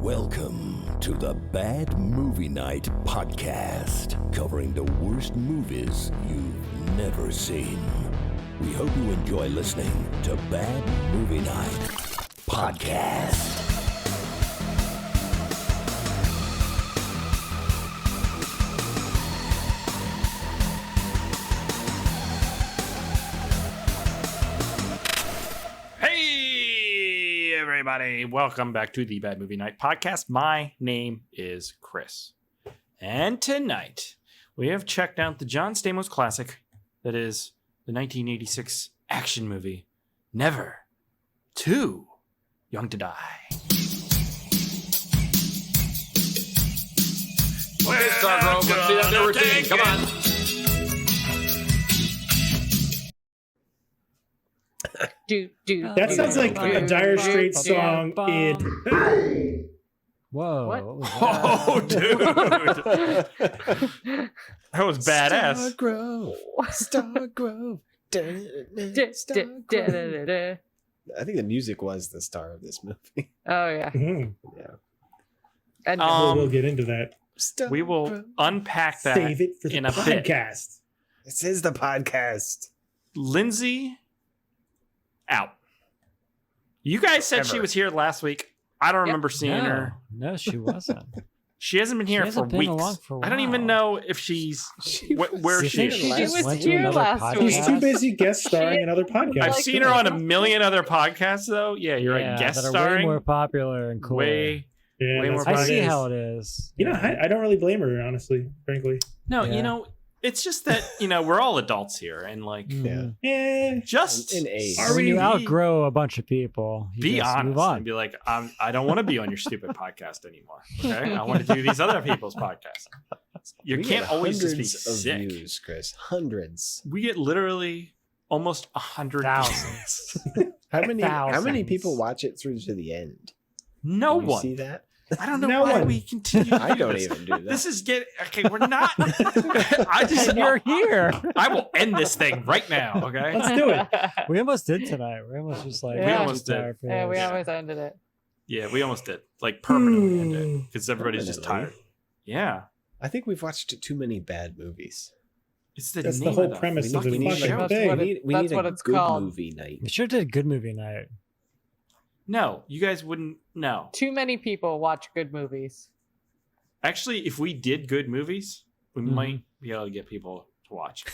Welcome to the Bad Movie Night podcast, covering the worst movies you've never seen. We hope you enjoy listening to Bad Movie Night podcast. Everybody, welcome back to the Bad Movie Night podcast. My name is Chris, and tonight we have checked out the John Stamos classic that is the 1986 action movie Never Too Young to Die. Okay, Stargrove, let's see that never routine. Come on. That sounds like a Dire Straits song in... Whoa. What? Oh, dude. That was badass. Stargrove. I think the music was the star of this movie. Oh yeah. Mhm. Yeah. And We'll get into that. We will unpack that Save it for the in a bit. podcast. This is the podcast. Lindsay out. You guys said she was here last week. I don't remember seeing her. No, she wasn't. She hasn't been here for weeks. I don't even know if she's where she is. She was here last week. She's too busy guest starring in other podcasts. I've seen her on a million other podcasts, though. Yeah, you're right. Guest that are starring. way more popular and cool. Way more that's I what it see is. how it is. You know, I don't really blame her, honestly, frankly. No, Yeah. you know, it's just that, we're all adults here. And, Yeah. just In age. When you outgrow a bunch of people, you be just honest move on. and be like, I don't want to be on your stupid podcast anymore. Okay, I want to do these other people's podcasts. You We can't get always just be hundreds of sick. views, Chris. Hundreds. We get literally almost 100 Thousands. How many Thousands. people watch it through to the end? No Do you one. see that? I don't know No why one. we continue. I don't this. even do that. This is okay. We're not. I just. And you're here. I will end this thing right now. Okay. Let's do it. We almost did tonight. We're almost just like, We we're almost too did. tired for Yeah, we this. always ended it. Yeah, we almost did. Like permanently ended because everybody's just tired. Permanently? Yeah, I think we've watched too many bad movies. it's the That's the name whole of premise of the fucking fucking show. thing. We That's need what a it's good called. movie night. We should have did Good Movie Night. No, you guys wouldn't. No, Too many people watch good movies. actually, if we did good movies, we Mhm. might be able to get people to watch.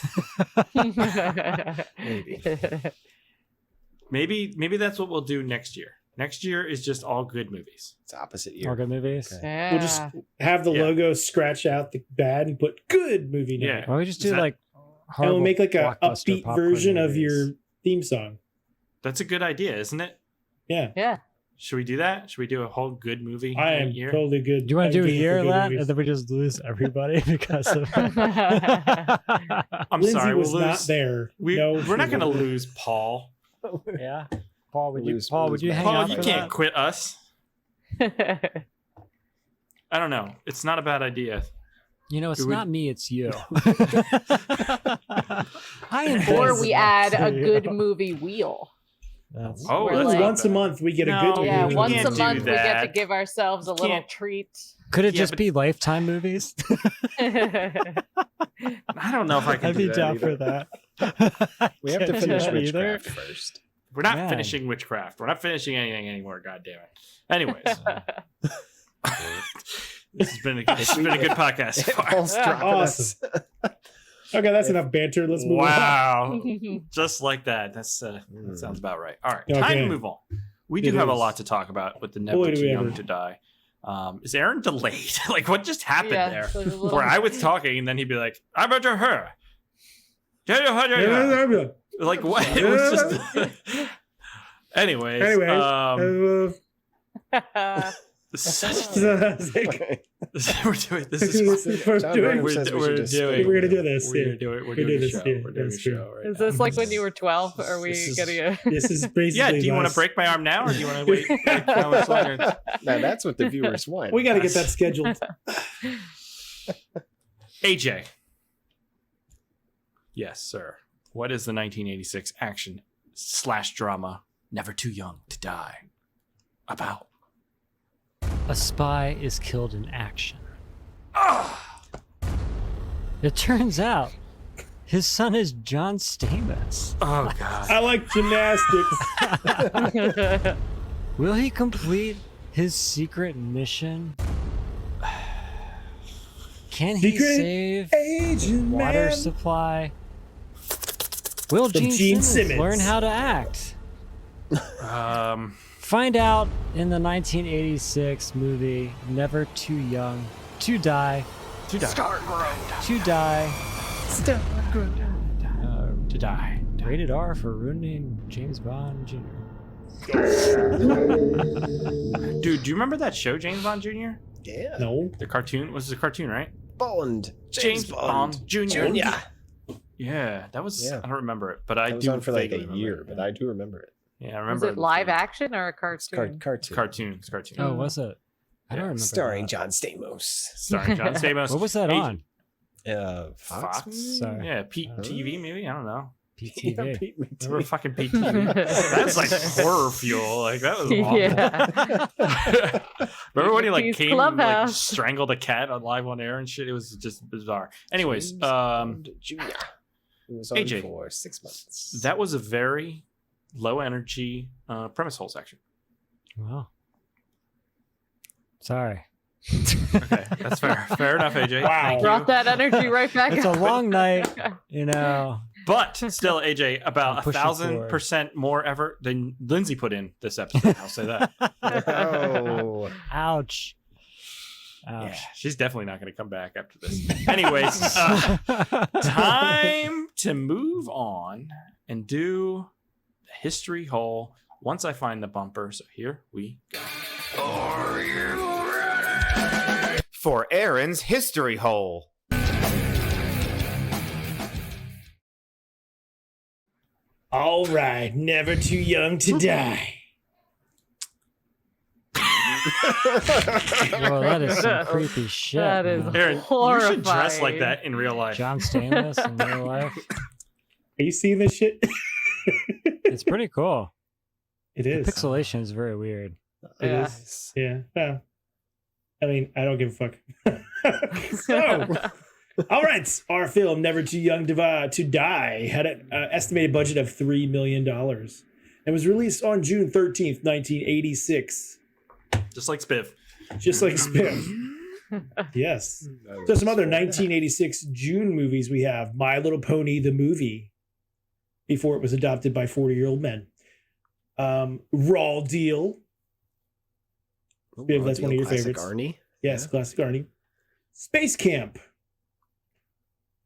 Maybe. Maybe that's what we'll do next year. Next year is just all good movies. It's opposite All year. good movies. Okay. Yeah. We'll just have the Yeah. logo scratch out the bad and put good movie name. Yeah. Why don't we just Is do that- like And we'll horrible make like a blockbuster upbeat popcorn version of movies? your theme song. That's a good idea, isn't it? Yeah. Yeah. Should we do that? Should we do a whole good movie I am year? totally good. Do you want I'm to do a game for year of good that, movies. and then we just lose everybody because of? I'm Lindsay sorry, was we'll not lose. there. We're No, not she going to wasn't. lose Paul. Yeah, Paul, would you? Lose- Paul, lose would you my- hang Paul, out you for can't that? quit us. I don't know. It's not a bad idea. You know, it's Do we- not me, it's you. I Or invest we in add that a too. good movie wheel. That's- Oh, We're that's like- not Once a bad. month we get a No, good movie. Yeah, you once can't a do month we get to that. give ourselves a little can't- treat. Could it Yeah, just but- be Lifetime movies? I don't know if I can I'd do be that. down either. for that. We have to Can't do finish that either. Witchcraft first. We're not Man. finishing Witchcraft. We're not finishing anything anymore. God damn it. Anyways, this has been a good podcast so far. Paul's dropping us. Awesome. Okay, that's enough banter. Let's move on. Wow, just like that. That sounds about right. All right, time Okay. to move on. We do It have a is. lot to talk about with the Never Boy, do Too we Young ever. to Die. Is Aaron delayed? Like, what just happened Yeah, there? so there's a little- Where I was talking and then he'd be like, "I'm about to her." Like what? It was just. Anyways, Anyway, Okay. we're doing this. this Is is what John we're doing. Brennan says we should just doing- skip We're gonna it. do this. We're Yeah. gonna do it. We're We doing do a this, show. yeah, We're doing a that's true. show. Right Is now. this like when you were 12? Or are we This is- getting a... This is basically. Yeah. Do you want to last- break my arm now, or do you want to wait? Like, how much longer? Now that's what the viewers want. We got to get that scheduled. AJ. Yes, sir. What is the 1986 action / drama Never Too Young to Die about? a spy is killed in action. It turns out his son is John Stamos. Oh God. I like gymnastics. Will he complete his secret mission? Can he Secret save Agent water Man. supply? Will From Gene Simmons learn how to act? Find out in the 1986 movie Never Too Young to Die. To die. To Die. To die. Rated R for ruining James Bond Jr. Dude, do you remember that show, James Bond Jr.? Yeah. No. The cartoon was a cartoon, right? Bond. James Bond Jr. Jr. Yeah, that was. Yeah. I don't remember it, but I That was do. on for like a vaguely remember year, it. but I do remember it. Yeah, I Was remember. it live action or a cartoon? Cartoon. It's cartoon. Oh, was it? I don't remember. Starring that. John Stamos. Starring John Stamos. What was that on? Fox? Sorry. Yeah, Pete TV maybe. I don't know. PTV. Yeah, Pete Remember fucking Pete TV? That's like horror fuel. Like that was awful. Yeah. Remember when he like Pete's came and, like Clubhouse. strangled a cat on live on air and shit? It was just bizarre. Anyways, James Bond Jr. It was on AJ. for 6 months. that was a very low energy premise hole section. Wow. Sorry. Okay, that's fair. Fair enough, AJ. Wow. Thank you. Brought that energy right back It's a up. long night, you know. But still, AJ, about I'm pushing 1,000% more effort than Lindsay put in this episode. I'll say that. Oh. Ouch. Yeah, Ouch. she's definitely not going to come back after this. Anyways, time to move on and do the history hole once I find the bumper. So here we go. For Aaron's history hole. All right, never too young to die. Whoa, that is some creepy shit. That is man. Aaron, you should dress like horrifying. that in real life. John Stamos in real life. Are you seeing this shit? It's pretty cool. It The is. pixelation is very weird. It Yeah. is. Yeah. Well, I mean, I don't give a fuck. So, all right. Our film, Never Too Young to Die, had an estimated budget of $3 million and was released on June 13th, 1986. Just like Spiv. Just like Spiff. Yes. So some other 1986 June movies we have My Little Pony, the movie, before it was adopted by 40-year-old men. Raw Deal. Spiv, that's one of your favorites. Arnie. Yes, Yeah. classic Arnie. Space Camp.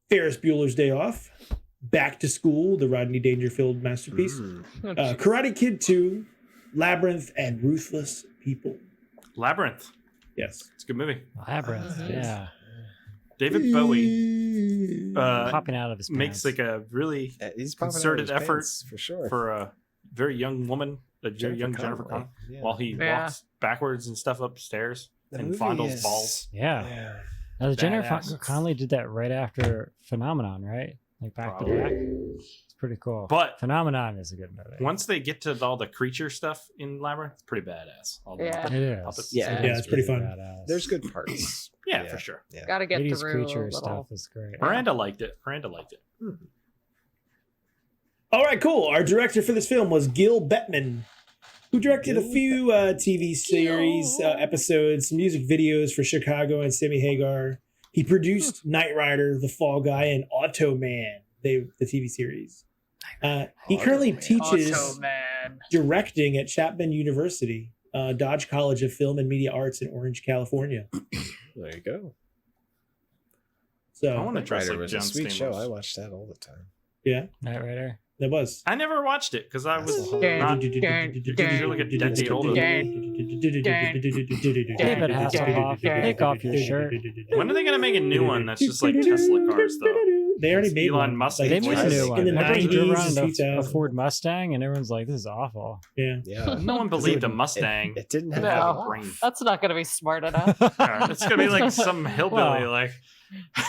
Ferris Bueller's Day Off. Back to School, the Rodney Dangerfield masterpiece. Karate Kid 2. Labyrinth and Ruthless People. Labyrinth. Yes. It's a good movie. Labyrinth. Mhm. Yeah. David Bowie Popping out of his makes pants. like a really He's popping out of concerted his effort pants, for sure. for a very young woman, a very young Jennifer Connelly, Yeah. while he Yeah. walks backwards and stuff upstairs The and movie fondles is- balls. Yeah. Yeah. Now, the Jennifer Badass. Connelly did that right after Phenomenon, right? Like back Probably. to back. It's pretty cool. But Phenomenon is a good movie. once they get to all the creature stuff in Labyrinth, it's pretty badass. All the Yeah. It is. puppets. Yeah. Yeah, it's pretty fun. badass. There's good parts. Yeah, for sure. Yeah. Gotta get 80s through creature a little. stuff is great. Miranda liked it. Miranda liked it. All right, cool. Our director for this film was Gil Bettman, who directed a few TV series episodes, some music videos for Chicago and Sammy Hagar. He produced Knight Rider, The Fall Guy, and Automan, the TV series. He currently teaches Automan. directing at Chapman University, Dodge College of Film and Media Arts in Orange, California. There you go. I want So, to dress Rider like was John a sweet Stamos. show. I watched that all the time. yeah, Night Rider. that was. I never watched it because I was Dun, not. dun, You're like a decade older. David Dun, Hasselhoff, dun, take off your shirt. When are they gonna make a new one that's just like Tesla cars though? They already made Elon one. Musk. They made a new one. In the Everyone 90s drove and around a 2000s. Ford Mustang, and everyone's like, "This is awful." Yeah. Yeah. No one believed a Mustang. It didn't have have a No, brain. that's not gonna be smart enough. It's gonna be like some hillbilly, Well, like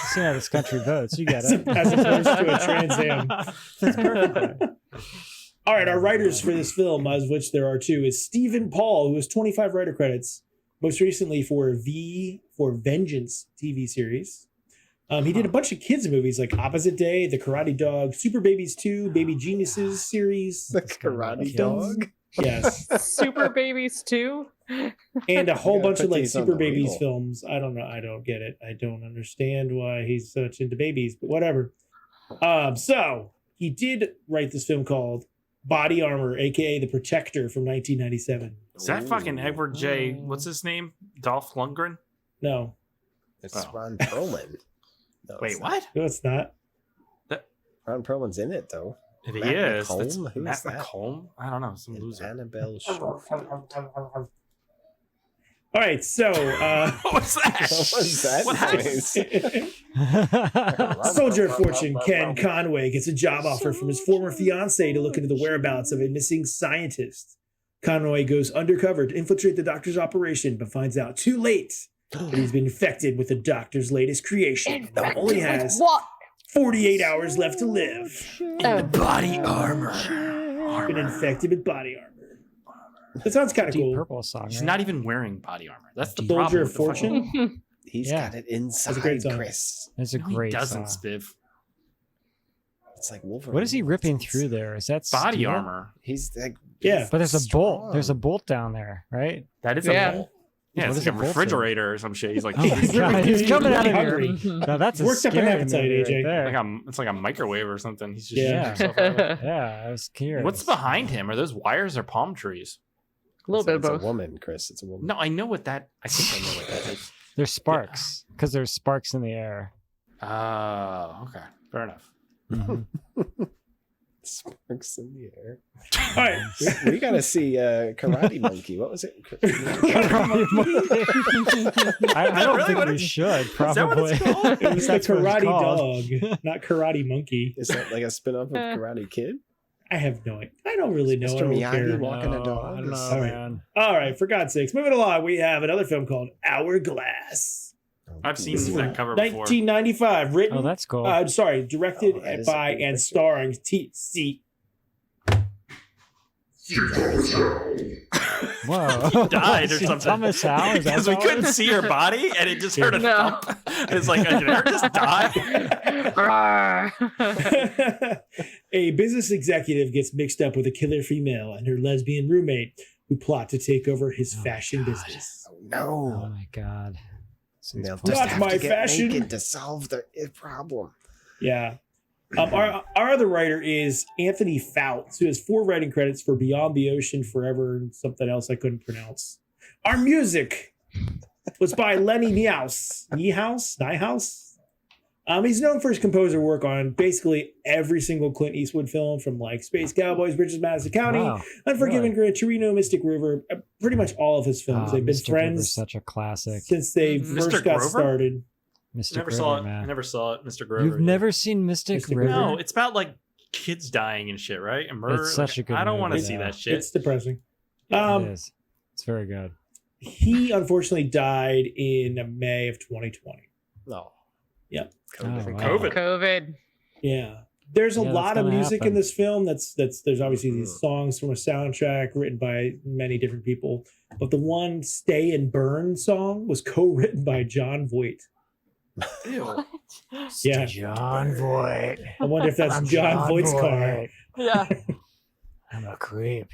See how this country votes. You get As it. opposed to a Trans Am. That's perfect. All right, our writers for this film, of which there are two, is Stephen Paul, who has 25 writer credits, most recently for V for Vengeance TV series. He did a bunch of kids movies like Opposite Day, The Karate Dog, Super Babies 2, Baby Geniuses series. The Karate Films. Dog. Yes. Super Babies too. And a whole gotta bunch put of like these on Super the Babies wheel. films. I don't know. I don't get it. I don't understand why he's such into babies, but whatever. So he did write this film called Body Armor, aka The Protector, from 1997. Is that fucking Edward J. What's his name? Dolph Lundgren? No, It's Oh. Ron Perlman. No, Wait, it's not. what? no, it's not. Ron Perlman's in it though. He Matt is. McComb? That's Who Matt is that? McComb? I don't know. Some And loser. Annabelle Schofield. All right, so What was that? What was that What happened? noise? Soldier of Fortune Ken Conway gets a job offer from his former fiancée to look into the whereabouts of a missing scientist. Conway goes undercover to infiltrate the doctor's operation, but finds out too late that he's been infected with the doctor's latest creation and only has What? 48 hours left to live. Oh. Body armor. Been infected with body armor. That sounds kind of Deep cool. Purple song. He's right? not even wearing body armor. That's the Soldier problem. of with the fucking- Fortune? He's Yeah. got it a inside, great song. Chris. It's a No, he great doesn't, song. Spiv. It's like Wolverine. What is he ripping through there? Is that Body steel? armor. He's like, Yeah. But there's a bolt. There's a strong. bolt down there, right? That is Yeah. a bolt. Yeah, What it's is like a a bolt refrigerator or some shit. He's like, Oh my god, he's coming out of here. Hungry. Now that's a Worked up an scary appetite, movie AJ. Right there. it's like a microwave or something. He's just Yeah. shooting himself out of it. Yeah, I was curious. What's behind him? Are those wires or palm trees? A little bit of It's both. a woman, Chris. It's a woman. No, I know what that. I think I know what that is. There's sparks because there's sparks in the air. Oh, okay, fair enough. Mhm. Sparks in the air. All right. We gotta see Karate Monkey. What was it? I don't really think what we it- should. Is that what Probably. it's called? It was the That's what it's Karate called. Dog, not Karate Monkey. Is that like a spin-off of Karate Kid? I have no idea. I don't really know. Mr. I don't Miyagi care. walking a No, dog. I don't know, is- All right. man. All right, for God's sakes, moving along, we have another film called Hourglass. I've seen This is that cover before. 1995, written. Oh, that's cool. Directed Oh, that is a by cool and picture. starring Whoa. died or something. Thomas Howell? Is that Because we what it couldn't was? see her body, and it just heard a No. thump. It's like, did her just die? Rawr. A business executive gets mixed up with a killer female and her lesbian roommate who plot to take over his Oh, fashion God. business. Oh No. my god. They'll Please just Not have my to get fashion. naked to solve the problem. Yeah. Our other writer is Anthony Fouts, who has 4 writing credits for Beyond the Ocean, Forever, and something else I couldn't pronounce. Our music was by Lenny Niehaus. He's known for his composer work on basically every single Clint Eastwood film, from like Space Cowboys, Bridges of Madison County, Wow. Unforgiven, Gran Torino, Mystic River, pretty much all of his films. Ah, They've been Mr. River's friends such a classic. since they Mhm. first Mr. got Grover? started. Mr. Never River, saw it. man. I never saw it, Mr. Grover. You've never seen Mystic Mr. River? No, it's about like kids dying and shit, right? And murder. It's such a good I don't want to movie, see though. that shit. It's depressing. it Um, is. It's very good. he unfortunately died in May of 2020. No. Yep. Oh, COVID. wow. COVID. COVID. Yeah. There's a Yeah, that's lot of gonna music in happen. this film. There's obviously these songs from a soundtrack written by many different people, but the one "Stay and Burn" song was co-written by John Voight. Ew. Yeah, John Voight. I wonder if that's John Voight's car. Yeah. I'm a creep.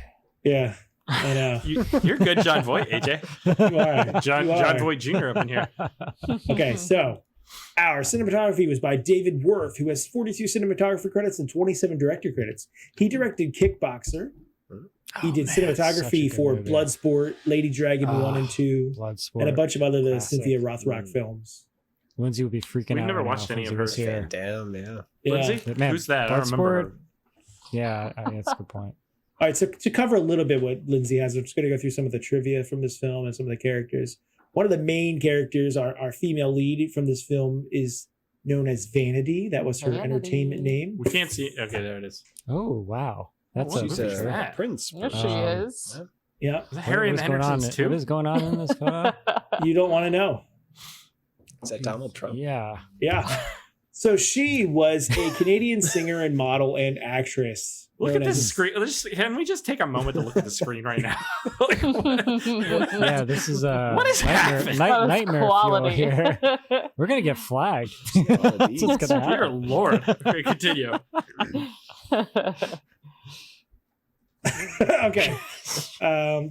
Yeah, I know. You're good, John Voight, AJ. You are. John You are. Voight Jr. up in here. Okay, so our cinematography was by David Worth, who has 42 cinematography credits and 27 director credits. He directed Kickboxer. He did such a cinematography good for movie. Bloodsport, Lady Dragon 1 and 2, Bloodsport. and a bunch of other Classic. Cynthia Rothrock Mm. films. Lindsay would be freaking We've out. never right watched now if any of Lindsay was hers. here. Van Damme, yeah. Yeah. Lindsay? But man, Who's that? I don't remember. Bloodsport- her. Yeah, that's a good point. All right, so to cover a little bit what Lindsay has, I'm just going to go through some of the trivia from this film and some of the characters. One of the main characters, our female lead from this film, is known as Vanity. That was her Vanity. entertainment name. We can't see. Okay, there it is. Oh wow, that's What a She's movie is a that? prince. Yes, she Um, is. Yeah, Is that Harry and the what is going on? Hendersons too? What is going on in this photo? you don't want to know. Is that Donald Trump? Yeah. Yeah. So she was a Canadian singer and model and actress. Look known at as this screen. Can we just take a moment to look at the screen right now? Like, Yeah, this is What is happening? That is nightmare fuel quality. here. We're gonna get flagged. That's That's what's gonna Dear happen. Lord. Okay, continue. Okay.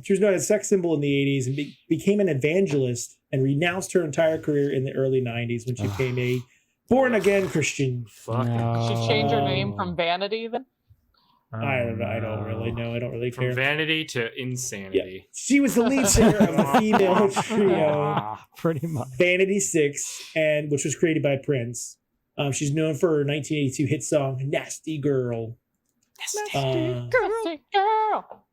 She was known as a sex symbol in the 80s and became an evangelist and renounced her entire career in the early 90s when she became a born-again Christian. Fuck. Should change her name from Vanity then? I don't know. I don't really know. I don't really From care. vanity to insanity. She was the lead singer of the female trio Ah, Pretty much. Vanity Six, and which was created by Prince. She's known for her 1982 hit song "Nasty Girl." Nasty girl.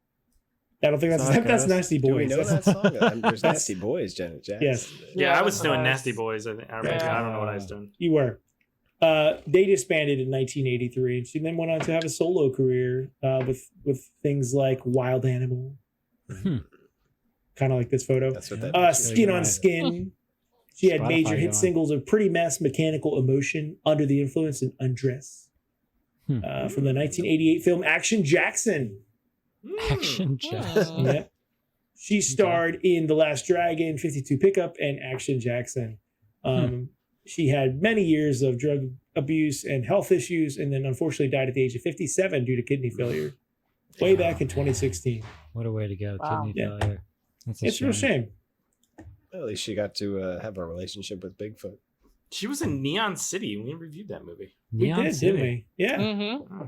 I don't think that's Nasty Do we Boys. know that song? There's Nasty Boys, Janet Jackson. Yes. yeah, I was that's doing nice. Nasty Boys. I don't know what I was doing. You were. They disbanded in 1983, and she then went on to have a solo career with things like Wild Animal, kind of like this photo. That's what that Skin on Skin. She had Spotify major hit going. singles of Pretty Mess, Mechanical Emotion, Under the Influence, and Undress. From the 1988 film Action Jackson. Action Jackson. Yeah. She starred in The Last Dragon, 52 Pickup, and Action Jackson. She had many years of drug abuse and health issues, and then unfortunately died at the age of 57 due to kidney failure way back in 2016. What a way to go. Wow. Kidney Yeah. failure. That's a It's a real shame. At least she got to have a relationship with Bigfoot. She was in Neon City. We reviewed that movie. We Neon did, City. didn't we? Yeah. Mm-hmm.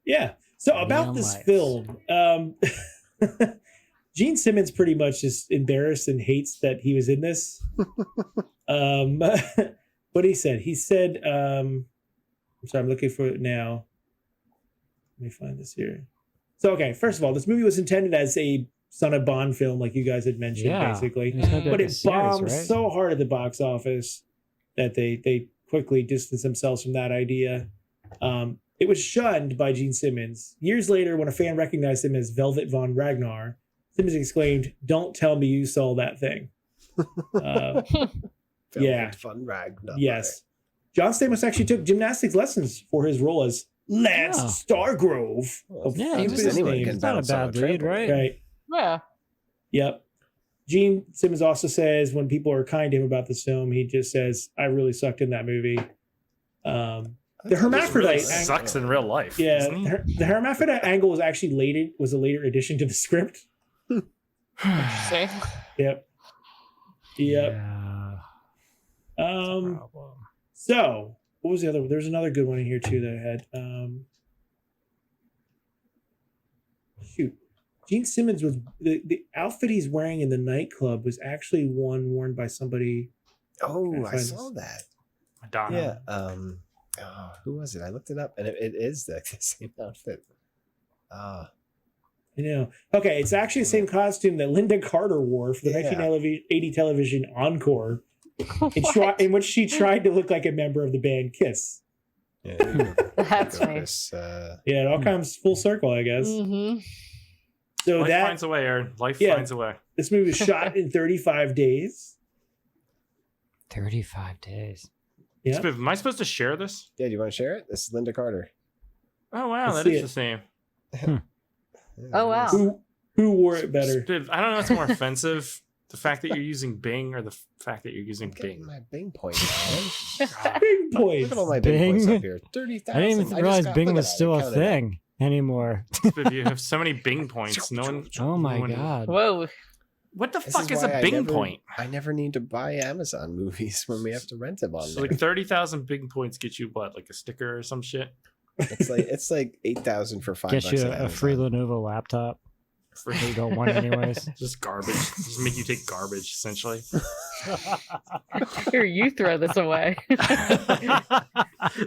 Yeah. So about Neon this lights. film, Gene Simmons pretty much is embarrassed and hates that he was in this. What he said, I'm sorry, I'm looking for it now. Let me find this here. So, okay, first of all, this movie was intended as a Son of Bond film, like you guys had mentioned, Yeah. basically. It's gonna be But like a it series, bombed right? so hard at the box office that they quickly distanced themselves from that idea. It was shunned by Gene Simmons. Years later, when a fan recognized him as Velvet Von Ragnar, Simmons exclaimed, "Don't tell me you saw that thing." Yeah. Fun Ragnar. Yes. John Stamos actually took gymnastics lessons for his role as Lance Oh. Stargrove. Well, Yeah, he Stupidest was- anyone name. can He's not a bounce on bad lead, trampoline. right? Right. Yeah. Yep. Gene Simmons also says when people are kind to him about this film, he just says, "I really sucked in that movie." The This hermaphrodite really angle, sucks in real life. yeah, doesn't he? the hermaphrodite angle was actually a later addition to the script. Interesting. Yep. Yeah. Um. Problem. So what was the other? There's another good one in here too that I had. Shoot. Gene Simmons was the outfit he's wearing in the nightclub was actually one worn by somebody. Oh, Gotta I find saw this. that. Madonna. Yeah. Who was it? I looked it up, and it is the same outfit. You know. Okay, it's actually the same costume that Linda Carter wore for the Yeah. 1980 television Encore, What? in which she tried to look like a member of the band Kiss. Yeah, That's funny. Yeah, it all comes full circle, I guess. Mm-hmm. So Life that finds a way, Aaron. Life Yeah. finds a way. this movie was shot in 35 days. 35 days. Yeah. Spiv, am I supposed to share this? Yeah, do you want to share it? This is Linda Carter. Oh wow, Let's that see is it. the same. Oh, wow. Who wore it better? Spiv, I don't know what's more offensive. The fact that you're using Bing or the fact that you're using Getting Bing. my Bing point. Man. Big Look points. at all my Bing points Bing? up here. 30,000. I didn't even just realize got- Bing look was at that, still I a counted it. thing anymore. Spiv, you have so many Bing points. No one. Oh my no one- god. Whoa. What the This fuck is why a I Bing never- point? I never need to buy Amazon movies when we have to rent them on So there. like 30,000 Bing points get you what, like a sticker or some shit? It's like 8,000 for $5. Get you on a free Amazon. Lenovo laptop. You don't want it anyways. Just garbage. Just make you take garbage, essentially. Here, you throw this away.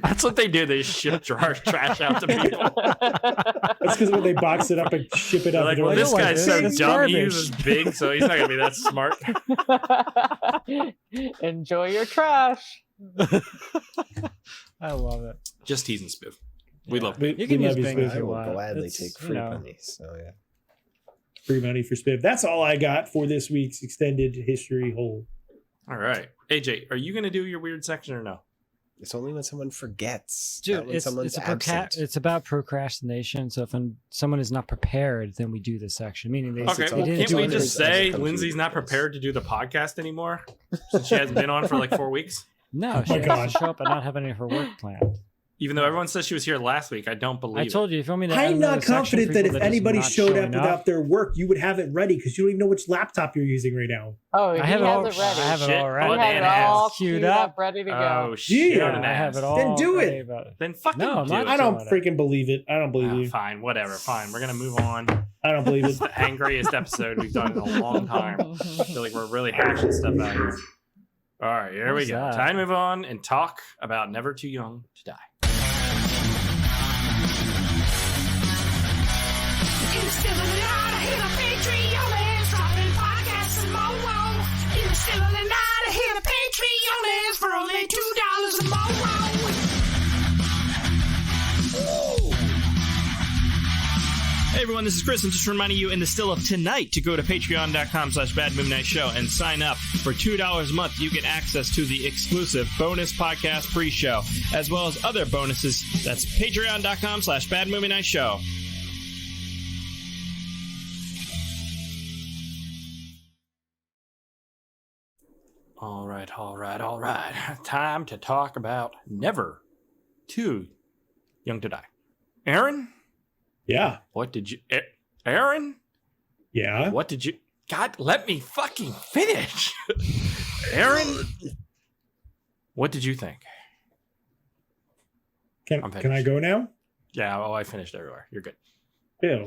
That's what they do. They ship trash out to people. That's because when they box it up and ship it They're up, like, they're well, like, this "Oh, guy's so it's dumb. He garbage." uses Bing, so he's not gonna be that smart. Enjoy your trash. I love it. Just teasing, Spiv. We love we, You we can love use you, Bing Spiv. if I you will want. gladly It's, take you free know. money. So yeah. Free money for Spiv. That's all I got for this week's extended history hole. All right, AJ, are you gonna do your weird section or no? It's only when someone forgets. Dude, not when someone's absent. it's about procrastination. So if someone is not prepared, then we do this section. Meaning they Okay, they well, didn't can't do we it. just say Computer Lindsay's not does. prepared to do the podcast anymore since she hasn't been on for like 4 weeks? No, she my has God. to show up and not have any of her work planned. Even though everyone says she was here last week, I don't believe I told you, if you want me to add I'm another not section confident for that people if is anybody not showed up showing without their work, you would have it ready because you don't even know which laptop you're using right now. Oh, he I have has it all, it ready. I have it Shit. all Oh, ready. He Dan has it all has. queued up, ready to go. Oh, shit. Yeah. an I have ass. it all. Then do ready it. about it. Then fucking No, I'm do not it. I don't doing it. freaking believe it. I don't believe you. Fine, whatever. Fine. We're going to move on. I don't believe It's it. the angriest episode we've done in a long time. I feel like we're really hashing stuff out here. All right, here we What's go. that? Time to move on and talk about Never Too Young to Die. Hey everyone, this is Chris. I'm just reminding you in the still of tonight to go to patreon.com/badmovienightshow and sign up. For $2 a month, you get access to the exclusive bonus podcast pre-show, as well as other bonuses. That's patreon.com/badmovienightshow. All right. Time to talk about Never Too Young to Die. Aaron? Yeah. What did you... Aaron? Yeah. What did you... God, let me fucking finish. Aaron? What did you think? I'm Can finished. I go now? Yeah, I finished everywhere. You're good. Ew.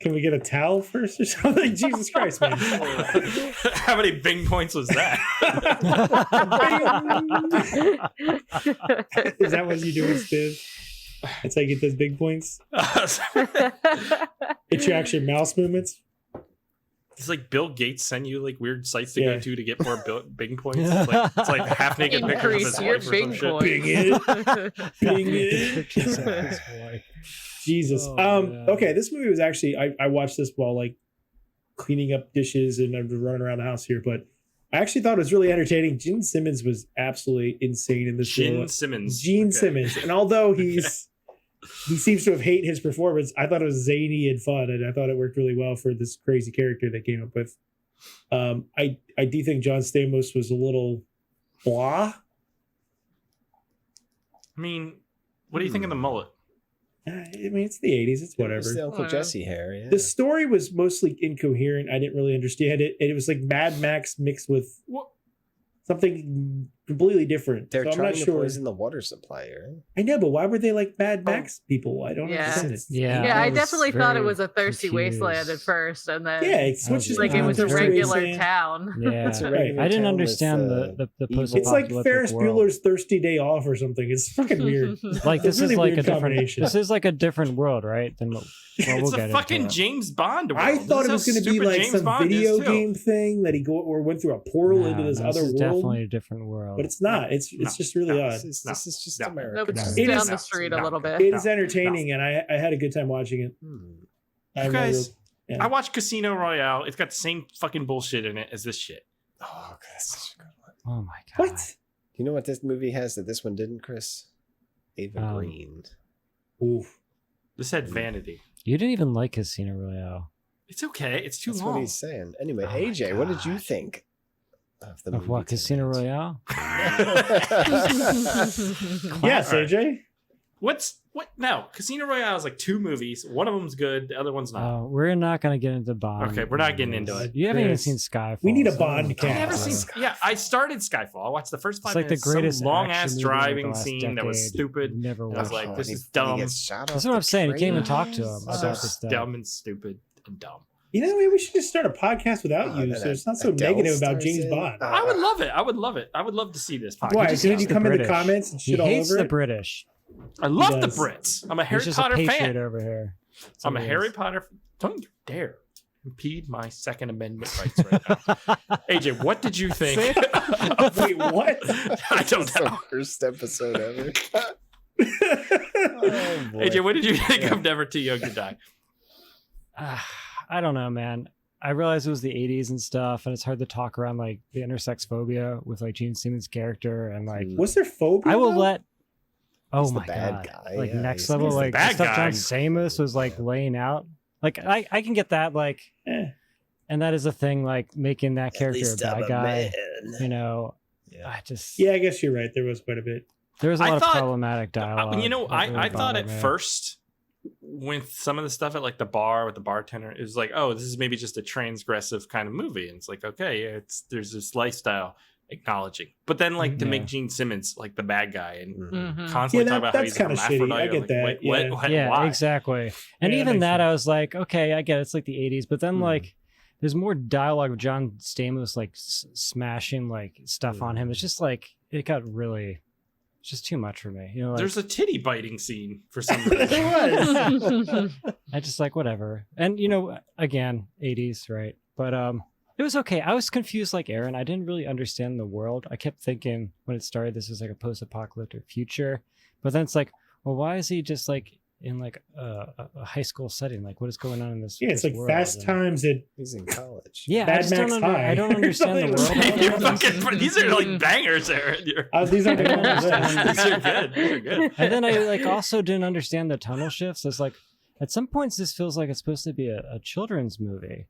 Can we get a towel first or something? Jesus Christ, man. How many Bing points was that? Is that what you do with Spiv? That's how you get those big points? It tracks your mouse movements? It's like Bill Gates send you like weird sites to Yeah. go to get more Bing points. It's like half naked pictures of his Increase your wife or Bing some shit. points. Bing it. Bing it. Jesus. Oh, man. Okay, this movie was actually I watched this while like cleaning up dishes and I'm running around the house here, but I actually thought it was really entertaining. Gene Simmons was absolutely insane in this Gene role. Simmons. Gene Okay. Simmons. And although he seems to have hated his performance, I thought it was zany and fun, and I thought it worked really well for this crazy character they came up with. I do think John Stamos was a little blah. I mean, what do you think of the mullet? I mean, it's the 80s. It's whatever. It's the Uncle Whatever. Jesse hair. Yeah. The story was mostly incoherent. I didn't really understand it. And it was like Mad Max mixed with What? something completely different. They're So I'm trying not to sure. poison the water supply, right? I know, but why were they like Mad Max people? I don't Yeah. understand it. Yeah, Yeah, I was definitely thought it very was a thirsty confused. wasteland at first, and then Yeah, it switches like it was a between very regular wasteland. town. Yeah, It's a Right. regular I didn't town understand with, the evil. post. It's like Ferris Bueller's Thirsty Day Off or something. It's fucking weird. Like It's this a is really like weird a different. combination. This is like a different world, right? Than what we'll It's get a into fucking it. James Bond world. I thought it was This is going to how be stupid like James some Bond is, video too. game thing that he go or went through a portal into this No, other is world, definitely a different world. but it's not. It's just really odd. This is just No. America. No, but now. just It down is- the street a no. little bit. It is entertaining, and I had a good time watching it. I You remember- guys, yeah. I watched Casino Royale. It's got the same fucking bullshit in it as this shit. Oh, okay, that's such a good one. Oh my god! What? You know what this movie has that this one didn't, Chris? Ava Green. Oof. This had vanity. You didn't even like Casino Royale. It's okay. It's too That's long. what he's saying. Anyway, Oh my AJ, what did you God. think of the movie? Of what? Casino tonight? Royale? Yes, All right. AJ. What? No, Casino Royale is like two movies. One of them's good. The other one's not. We're not gonna get into Bond. Okay, we're not getting into it. You haven't even Chris, seen Skyfall. we need a so- Bond I cast. never seen. Skyfall. Yeah, I started Skyfall. I watched the first 5 It's like the minutes. greatest Some long action ass movie of the driving last scene that was decade. stupid. Never I was watched. like, Oh, this and is he dumb. gets shot That's off what the I'm saying. You can't even train. talk to him So about this stuff. dumb and stupid and dumb. You know, maybe we should just start a podcast without Oh, you, and so then it's not so Adele negative about starts James in. Bond. I would love it. I would love it. I would love to see this podcast. Why? just Did hates you the come in the British. comments and He shit all hates over the it? British. I love the does. Brits. I'm a He's Harry just Potter a patriot fan. over here. That's I'm a what he Harry is. Potter. Don't you dare impede my Second Amendment rights right now. AJ, what did you think? Wait, what? I don't It's the know. worst episode ever. Oh, boy. AJ, what did you think of Never Too Young to Die? I don't know, man. I realized it was the 80s and stuff, and it's hard to talk around like the intersex phobia with like Gene Simmons' character and like. Was there phobia? I will though? let. Oh He's the my bad god! guy, Like yeah, next he's level, the like the bad stuff guy. John Stamos was like laying out. Like I can get that, like, and that is a thing, like making that character a bad guy. You know, Yeah. I just Yeah, I guess you're right. There was quite a bit. there was a I lot thought- of problematic dialogue. You know, that really I thought bothered at me. first with some of the stuff at like the bar with the bartender, it was like, oh, this is maybe just a transgressive kind of movie. And it's like, okay, yeah, there's this lifestyle acknowledging. But then like to Yeah. make Gene Simmons like the bad guy and Mhm. constantly Yeah, talk about how that's he's kinda a shitty. hermaphrodite. I get like, that, wait, yeah. what, Yeah, why? exactly. And Yeah, that even makes that, I sense. was like, okay, I get it. It's like the 80s, but then like there's more dialogue of John Stamos like smashing like stuff on him. It's just like it got really, it's just too much for me. You know, like, There's a titty biting scene for some reason. There was. I just like whatever. And you know, again, 80s, right? But it was okay. I was confused like Aaron. I didn't really understand the world. I kept thinking when it started this was like a post-apocalyptic future. But then it's like, well, why is he just like in like a high school setting? Like what is going on in this? Yeah, it's this like world? Fast And- Times at He's in college. Yeah, I Mad just Max don't, High. I don't understand the Something You're world. fucking- these are like bangers, Aaron. these are I don't understand. These are good. These are good. And then I like also didn't understand the tonal shifts. It's like at some points this feels like it's supposed to be a children's movie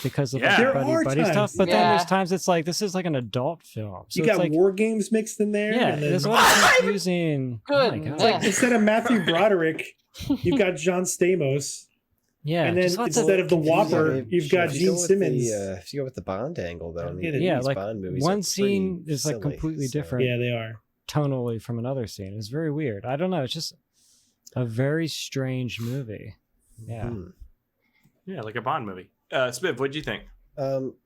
because of Yeah. like, There buddy are buddy times. stuff. But then Yeah. there's times it's like this is like an adult film. So you it's got like war games mixed in there. yeah, and then there's a lot of confusing. Oh my Good. god. Yeah. instead of Matthew Broderick, you've got John Stamos, Yeah, and then just lots instead of the Yeah, Whopper, maybe- you've got if you Gene go with Simmons. if you go with the Bond angle, though, I mean, get it. yeah, these like Bond movies one are scene pretty is like silly, completely so- different Yeah, they are. tonally from another scene. It's very weird. I don't know. It's just a very strange movie. Yeah. Hmm. Yeah, like a Bond movie. Spiv, what'd you think?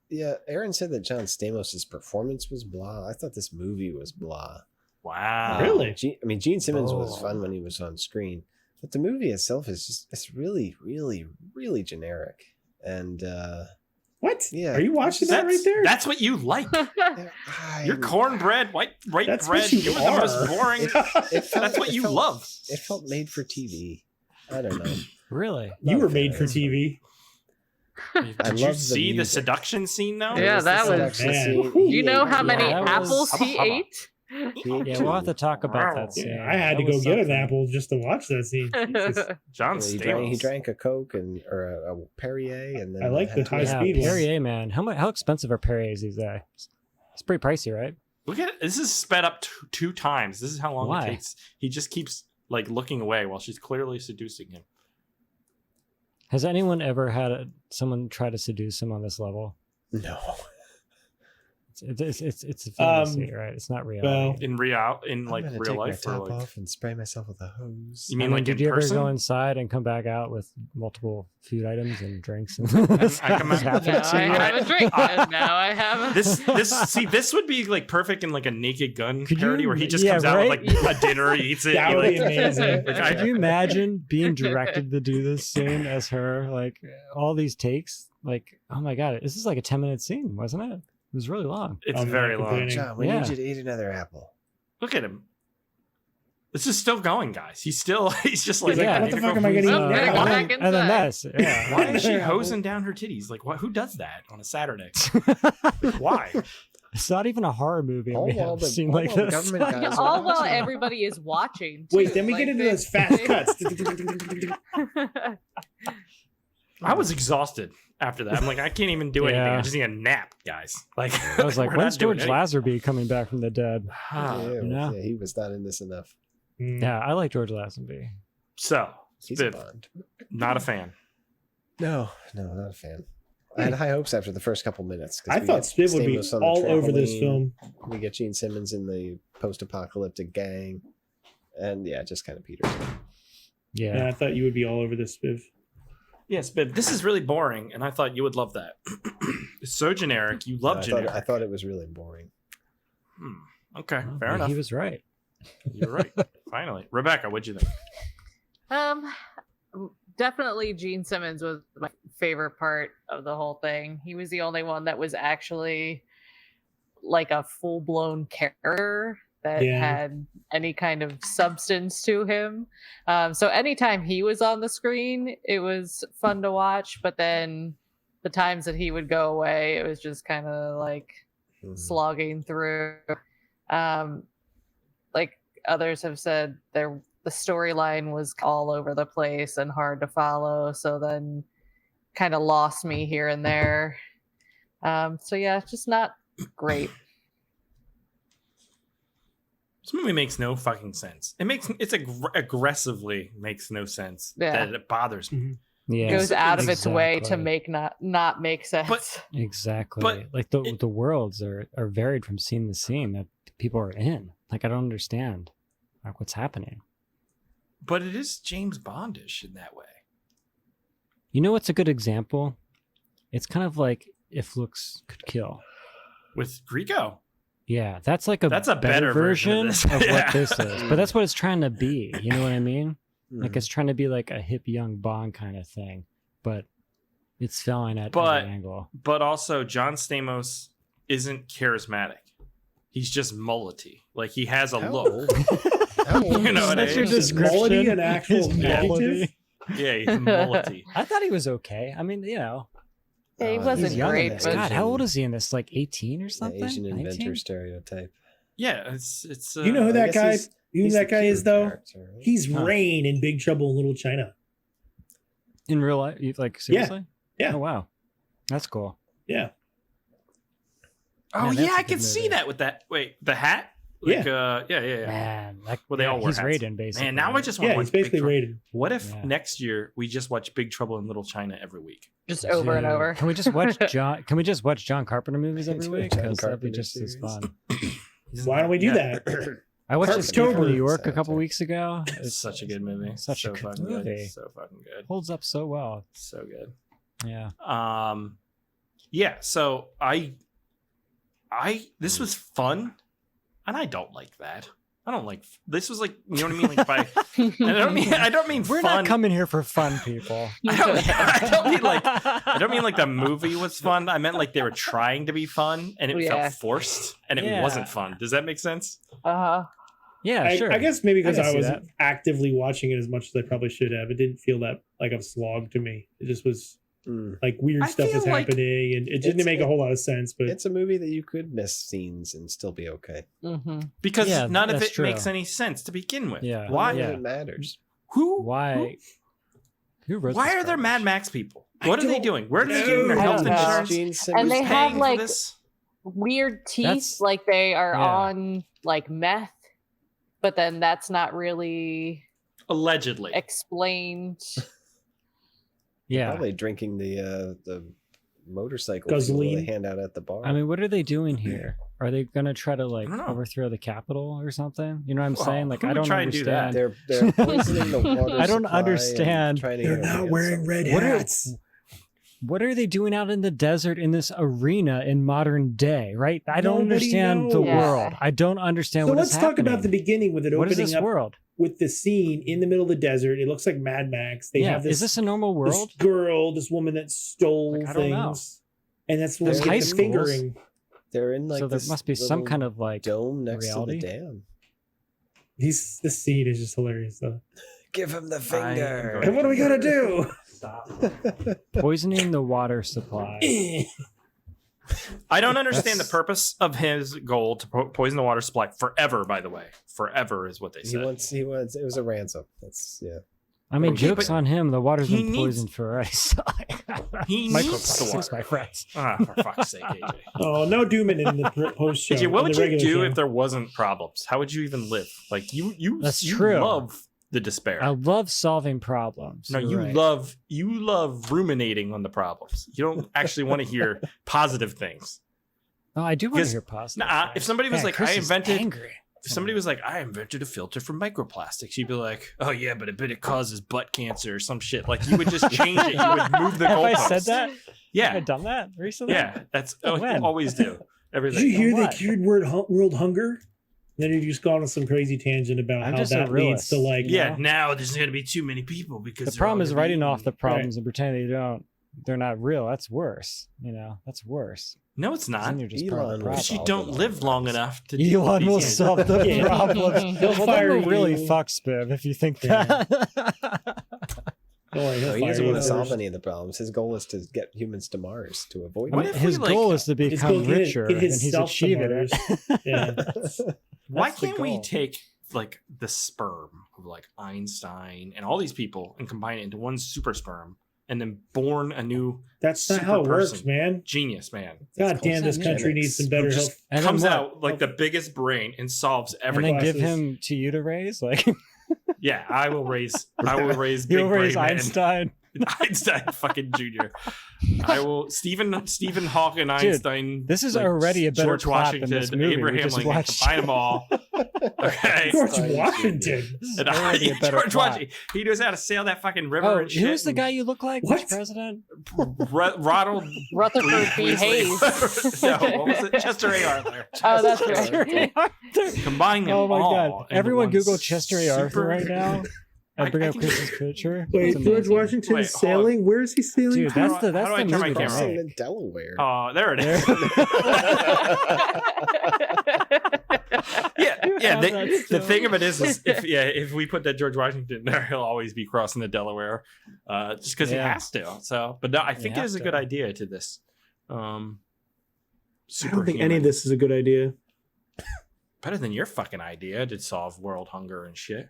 Yeah, Aaron said that John Stamos' performance was blah. I thought this movie was blah. Wow. Really? Gene Simmons was Oh. fun when he was on screen, but the movie itself is just—it's really, really, really generic. And What? Yeah. Are you watching that right there? That's what you like. You're cornbread, white That's bread. what you You're the are. most boring. That's what you love. It felt made for TV. I don't know. Really? You Not were a made fan. for TV. Did I you love the see the music. seduction scene though? Yeah, It that the was- seduction Man. scene. You know how many that was- apples he Hubba, hubba. ate? Yeah, we'll have to talk about that scene. Yeah, I had That to go was get an something. apple just to watch that scene. Jesus. John He Stamos. drank a Coke or a Perrier, and then I like had the two high Yeah, speed ones. Perrier, man. How expensive are Perriers these days? It's pretty pricey, right? Look at it. This is sped up two times. This is how long Why? it takes. He just keeps like looking away while she's clearly seducing him. Has anyone ever had someone try to seduce him on this level? No. It's a fantasy, right? It's not real. well, In like I'm gonna real take life, my or top like off and spray myself with a hose. you mean I mean, like did in you person? ever go inside and come back out with multiple food items and drinks? And I come out- happened Now to I you? have a drink. And now I have a... This would be like perfect in like a Naked Gun Could you- parody where he just yeah, comes out with right? like a dinner, he eats it. that he, would like, be amazing. Like, Could you imagine being directed to do this scene as her? Like all these takes. Like, oh my god, this is like a 10-minute scene, wasn't it? It was really long. it's I'm very not long. complaining. John, we Yeah. need you to eat another apple. Look at him. This is still going, guys. He's just like, He's like, I what need the to fuck go am I food gonna stuff. eat I'm now? gonna go back And then inside. this, yeah. Why is she hosing down her titties? Like, who does that on a Saturday? Why? It's not even a horror movie. All We while have the- a scene all like while the this. government guys are All while watching. everybody is watching. Wait, too. then we Like, get into they- those fast cuts. I was exhausted after that. I'm like, I can't even do anything. Yeah. I just need a nap, guys. Like, I was like, we're when's not doing George anything. Lazenby coming back from the dead? Ah. Yeah, Yeah. yeah, he was not in this enough. Yeah, I like George Lazenby. So, He's a Spiv, Bond. not a fan. No, not a fan. I had high hopes after the first couple minutes. 'cause I we thought get Spiv would be Stamos on the all over this trampoline, film. We get Gene Simmons in the post-apocalyptic gang, and yeah, it just kind of peters out. Yeah. Yeah, I thought you would be all over this, Spiv. Yes, but this is really boring, and I thought you would love that. It's so generic. You love generic. I thought it was really boring. Okay, Well, fair enough. He was right. You're right. Finally, Rebecca, what'd you think? Definitely Gene Simmons was my favorite part of the whole thing. He was the only one that was actually like a full-blown character that Yeah. had any kind of substance to him. So anytime he was on the screen, it was fun to watch. But then the times that he would go away, it was just kind of like slogging through. Like others have said, the storyline was all over the place and hard to follow, so then kind of lost me here and there. So yeah, it's just not great. This movie makes no fucking sense. It's aggressively makes no sense. Yeah. That it bothers me. Yeah, It goes out of its way to exactly. make not make sense. But Exactly. But like the worlds are varied from scene to scene that people are in. Like I don't understand like what's happening. But it is James Bondish in that way. You know what's a good example? It's kind of like If Looks Could Kill. With Grieco. Yeah, that's like a better version of this. of Yeah. what this is. But that's what it's trying to be. You know what I mean? Mm. Like it's trying to be like a hip young Bond kind of thing, but it's failing at But- every angle. But also, John Stamos isn't charismatic. He's just mullety. Like, he has a How look. old? How old You know is what I That's mean? your Is Mullety description. an actual He's adjective? mullety. Yeah, he's mullety. I thought he was okay. I mean, you know, Yeah, he he's wasn't he's young great, in this. but God, how old is he in this? Like 18 or The something? Asian inventor 19? stereotype. Yeah, it's You know who I that guess guy? he's- You know who he's that the guy is cute though? character, right? He's Huh. Rain in Big Trouble in Little China. In real life? Like, seriously? Yeah. Oh, wow. That's cool. Yeah. Oh, Man, yeah, that's a I can good see movie. that with that. Wait, the hat? Like, yeah. Man, like, Well, they all wear he's hats. Raiden, basically. Man, now I just want Yeah, to watch he's basically Big Trouble. rated. What if Yeah. next year we just watch Big Trouble in Little China every week? just over and Dude, over. Can we just watch John? Can we just watch John Carpenter movies every John week? Because that'd be Carpenter just as series. fun. Why don't we do Yeah. that? I watched Escape from October. New York a couple Sounds weeks ago. It's such a good movie. Such a so good fucking movie. Good. So fucking good. Holds up so well. So good. Yeah. Yeah, so I this was fun, and I don't like that. I don't like this was like, you know what I mean? Like by I don't mean We're fun. not coming here for fun, people. I don't mean like the movie was fun. I meant like they were trying to be fun and it Yeah. felt forced and it Yeah. wasn't fun. Does that make sense? Uh-huh. Yeah, sure. I guess maybe because I can I see wasn't actively watching it as much as I probably should have. It didn't feel that like a slog to me. It just was Mm. like weird I stuff feel was like happening, and it didn't it's- make a whole lot of sense. But It's a movie that you could miss scenes and still be okay. Mm-hmm. Because Yeah, none of that's it true. makes any sense to begin with. Yeah. Why? None of Yeah. it matters. Why? Who wrote Why this are there garbage? Mad Max people? I What are they don't doing? Where are they getting their know. health I don't know. insurance? Gene Simmons. And they Who's have, paying like- for this? Weird teeth, That's- like they are yeah. on like meth, but then that's not really Allegedly. explained. Yeah. Probably drinking the motorcycle Gasoline. fuel they hand out at the bar. I mean, what are they doing here? Are they gonna try to like I don't know. overthrow the Capitol or something? You know what I'm Well, saying? Like, who I would don't try and do that? understand. they're poisoning the water. I don't supply and understand. trying to they're get away not with wearing something. red What are- hats. What are they doing out in the desert in this arena in modern day? Right? I don't Nobody understand the knows. Yeah. world. I don't understand So what is let's talk about happening. the beginning with it What is opening this up world? with the scene in the middle of the desert. It looks like Mad Max. They Yeah, have this, is this a normal world? this girl, this woman that stole Like, I don't know. things, and that's what There's we high get the schools. fingering. They're in like so there this must be some little kind of like dome next reality? to the dam. This scene is just hilarious though. Give him the I finger. am And what do we gotta do? poisoning the water supply. I don't understand the That's- purpose of his goal to poison the water supply forever, by the way. Forever is what they He said. wants. It was a ransom. That's yeah. I mean, Okay, jokes but on him. The water's he been needs- poisoned for ice. He needs the Microplastics, water. my friends. Ah, for fuck's sake, AJ. Oh, no Dooman in the post show. AJ, what would the you regular do show. if there wasn't problems? How would you even live? Like you That's you true. love the despair. I love solving problems. No, You're you right. love ruminating on the problems. You don't actually want to hear positive things. Oh, I do want to Because- hear positive. Nah, things. if somebody was Man, like, Chris I is invented angry. if somebody was like, I invented a filter for microplastics, you'd be like, oh yeah, but I bet it causes butt cancer or some shit. Like you would just change it. You would move the Have I goalposts. said that? Have I Yeah, done that recently? yeah. That's what you When? always do. Did you Everything. hear What? they cured world hunger? Then you just gone on some crazy tangent about I'm how just a that leads to realist. like Yeah, now there's going to be too many people because The they're problem all is gonna be writing off eaten. the problems and pretending they're not real. That's worse. That's worse. No, it's not. Then you're just part of the Elon will problem. Because you solve don't the live long problems. enough to deal with Elon these will things. solve the Yeah. problem. He'll Well, fire then we're really you. fucked, Spiv, if you think Yeah. that. Don't worry, he'll No, he fire doesn't you want to solve first. any of the problems. His goal is to get humans to Mars to avoid What it. if his we, goal like, is to His goal become is get richer, and he's himself to achieving Mars. it. Yeah. Why That's the can't we goal. take like the sperm of like Einstein and all these people and combine it into one super sperm and then born a new That's not super how it works, person? man. Genius, man. God damn, this called country genetics. needs some better Who health. just And then comes what? out like the biggest brain and solves And everything. then give Glasses. him to you to raise, like Yeah, I will raise big he'll raise brain man. Einstein. Einstein fucking Jr. I will Stephen Hawking Einstein. This is like, already a better George plot Washington, than this movie we Abraham just Lincoln, watched. combine them all. Okay. George Einstein Washington. This is And already a better George plot. Washington. He knows how to sail that fucking river Oh, and shit. who's the guy you look like? What? Which president? Ronald Rutherford B. Hayes. No, what was it? Chester A. Arthur. Oh, that's Chester right. Combine them Oh my all god! into Everyone one Google Chester A. Arthur super- right now. I I bring up can- Chris's picture. Wait, It's George amazing. Washington Wait, is hold on. sailing? Where is he sailing? Dude, to? that's the How do I movie. turn my bro. camera Crossing in Delaware. Oh, there it is. Yeah. Oh, The that's the so- thing of it is if we put that George Washington there, he'll always be crossing the Delaware, just because he Yeah. has to. So, but no, I think have there's a to. good idea to this. I don't think any of this is a good idea. better than your fucking idea to solve world hunger and shit.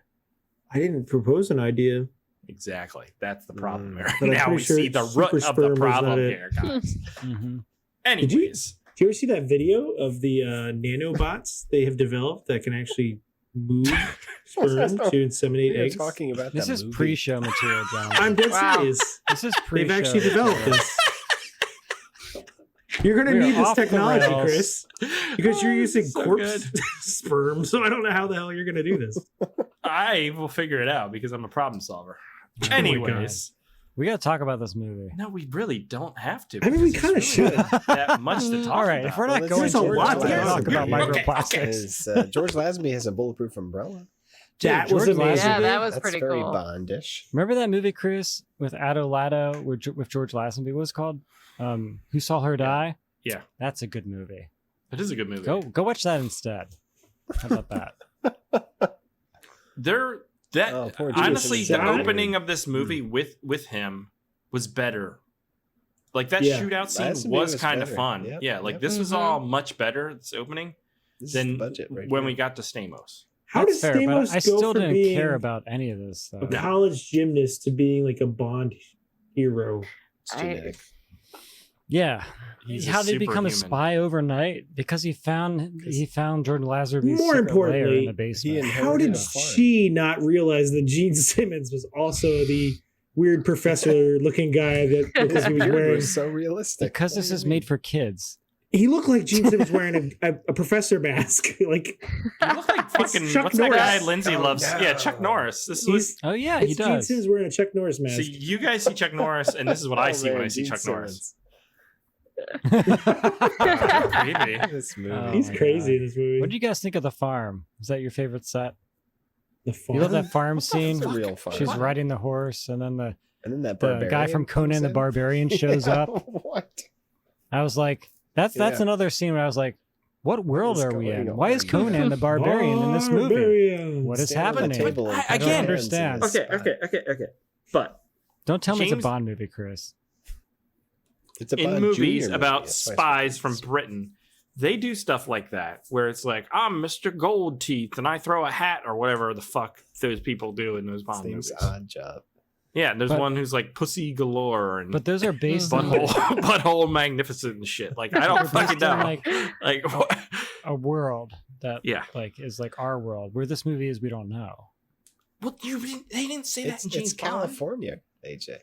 I didn't propose an idea. Exactly, that's the problem. Here. But I'm Now pretty we sure see the super root of sperm the is problem not it. here, guys. Mhm. Anyways, Did you ever see that video of the nanobots they have developed that can actually move sperm to inseminate We were eggs? talking about This that is movie. pre-show material, John. I'm dead Wow. serious. This is pre-show. They've actually developed material. this. You're gonna We are need this off the technology, rails. Chris, because you're Oh, using so corpse good. sperm. So I don't know how the hell you're gonna do this. I will figure it out because I'm a problem solver. Oh my Anyways, We got to talk about this movie. no, we really don't have to. I mean, we because kind of it's really should. not that much to talk All right, about. if we're not Well, going there's to, a we're lot just to gonna go talk about over. microplastics. Is, George Lazenby has a bulletproof umbrella. Dude, That was George amazing. Yeah, Lazenby- that was That's pretty very cool. Bondish. Remember that movie, Chris, with Addo Latto with George Lazenby? What was it called? Who Saw Her Die? Yeah. That's a good movie. It is a good movie. Go watch that instead. How about that? Oh, poor Jason Honestly, the Statham. opening of this movie with him was better. Like that Yeah. shootout scene Lazenby was was kind of better. fun. Yep, Yeah, like yep. this was Mhm. all much better. This opening This is than the budget right when here. we got to Stamos. How That's does fair, Stamos but I go still from didn't being care about any of this a though. college gymnast to being like a Bond hero? It's genetic. Yeah. He's a How did he become a superhuman. spy overnight? Because he found Jordan Lazenby's More secret lair importantly, in the basement. He How did inherited a farm. she not realize that Gene Simmons was also the weird professor-looking guy that looked like he was Beard wearing? was so realistic. Because What this do you is mean? made for kids. He looked like Gene Simmons wearing a professor mask. Like You look like fucking Chuck what's that guy Norris. Lindsay Oh, loves? no. Yeah, Chuck Norris. This is what, he's Oh yeah, he it's Gene does. Simmons wearing a Chuck Norris mask. so you guys see Chuck Norris, and this is what I Oh, see when man, I see Gene Chuck Norris. Simmons. Creepy. This movie. Oh, He's my crazy God. in this movie. What do you guys think of the farm? Is that your favorite set? The You love farm? that farm scene? It's a real farm. She's riding the horse, and then the And then that guy barbarian from Conan comes the in. Barbarian shows Yeah, up. What? I was like, that's Yeah. another scene where I was like, what world is are we going in? Why is on? Conan the Barbarian in this movie? Barbarian. What is Stand on the happening? table and I- put your again- hands in understand. the Okay, spot. okay. But Don't tell me it's a James- Bond movie, Chris. It's a in Bond movies Jr. about movie, that's why it's spies from released. Britain, they do stuff like that where it's like, I'm Mr. Gold Teeth and I throw a hat or whatever the fuck those people do in those His Bond name's movies. Odd Job. Yeah, and there's But- one who's like Pussy Galore and But those are based on butthole magnificent and shit. Like I don't they're fucking based on, know. like Like what? a world that Yeah. like is like our world. Where this movie is, we don't know. Well, they didn't say that It's, in James it's Bond. California, AJ.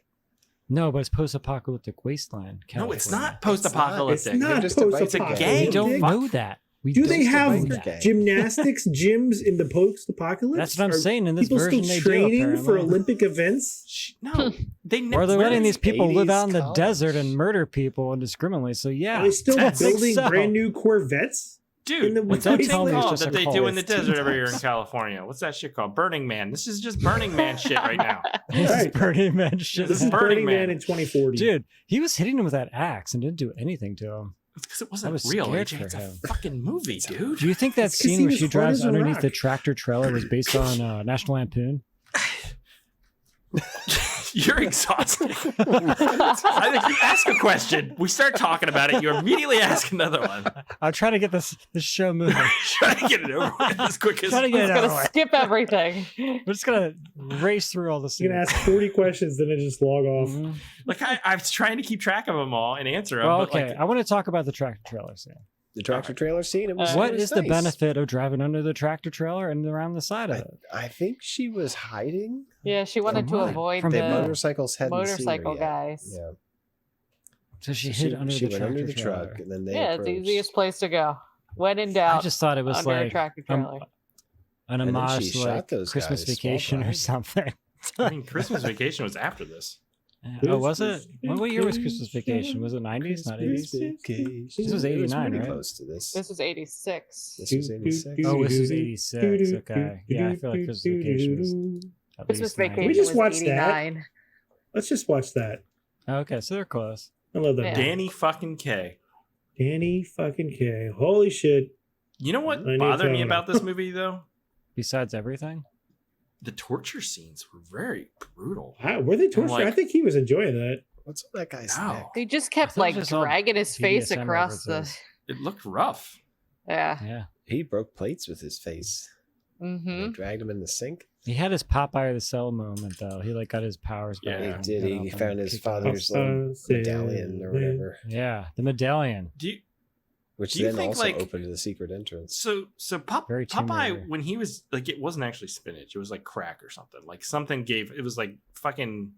No, but it's post-apocalyptic wasteland. No, it's California. not post-apocalyptic. It's not They're just a biker post-apocalyptic. gang. We don't Dick. know that. We Do don't they have know biker that. gang. gymnastics gyms in the post-apocalypse? That's what I'm Are saying. In this people version, still they training do. for apparently. Olympic events? No, they Or they're letting it's these people live 80s out in the college. desert and murder people indiscriminately. So yeah, Are they still I think building so. brand new Corvettes? Dude, in the what's Don't that tell thing me it's called just that a they call. do in the It's desert over Teen here in Titans. California? What's that shit called? Burning Man. This is just Burning Man shit right now. This Right. is Burning Man shit. This This is Burning Burning Man. Man in 2040. Dude, he was hitting him with that axe and didn't do anything to him. It's because it I wasn't was real. scared AJ. for It's a him. fucking movie, dude. Do you think that It's 'cause he scene where was she hard drives as a underneath the rock. tractor trailer was based on National Lampoon? You're exhausting. I think you ask a question, we start talking about it, you immediately ask another one. I'm trying to get this show moving. Try to get it over with as quick as Trying to get He's it out of the gonna way. skip everything. We're just gonna race through all the You're gonna scenes. ask 40 questions, then it just log off. Mhm. like I was trying to keep track of them all and answer them. Well, but okay. like, I want to talk about the tractor trailer scene. The tractor trailer scene. It was. What it was is the nice. benefit of driving under the tractor trailer and around the side of it? I think she was hiding. Yeah, she wanted to what? avoid From The the motorcycles hadn't seen her motorcycle yet. guys. Yeah. So she So hid under she the went tractor under the trailer. truck, and then they Yeah, it's the approached. easiest place to go. When in doubt, I just thought it was under a like tractor trailer. an And then homage she to shot like those Christmas guys, Vacation swap or ride. something. I mean, Christmas Vacation was after this. Oh, was it? What year was Christmas Vacation? Was it 90s, not 80s? This was 89, right? Close to this. This was 86. This was 86. Oh, this was 86. Okay. Yeah, I feel like Christmas Vacation was at Christmas least 90s. Vacation We just was watched that. 89. Let's just watch that. Okay, so they're close. I love that. Yeah. Danny fucking K. Danny fucking K. Holy shit. You know what I need bothered to me know. about this movie though? Besides everything? The torture scenes were very brutal. Were they tortured? like- I think he was enjoying that. What's on that guy's No. neck? He just I kept thought it like was all dragging his face BDSM across the. references. It looked rough. Yeah. Yeah. He broke plates with his face. Mm-hmm. They dragged him in the sink. He had his Popeye the Cell moment, though. He like got his powers back. Yeah. He and did. got He up and found his kicked father's off. little medallion or whatever, Yeah, the medallion. Do you, which Do you then think, also like- opened the secret entrance. so Very Tomb Popeye Raider. when he was like it wasn't actually spinach. It was like crack or something. Like something gave it was like fucking.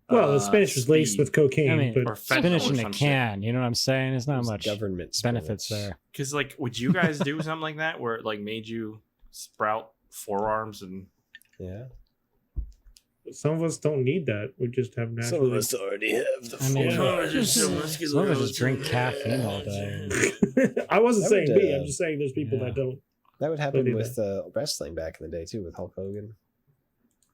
Well, the spinach was laced speed. with cocaine, I mean, or but fentanyl Spinach or in a some shit. can. You know what I'm saying? There's It not was much government benefits spinach. there. Because like, would you guys do something like that where it like made you sprout forearms and Yeah. some of us don't need that. We just have natural. already have the. I mean, Yeah. some of us just drink caffeine all day. I wasn't That saying would, me. I'm just saying there's people yeah. that don't. That would happen do with wrestling back in the day too, with Hulk Hogan.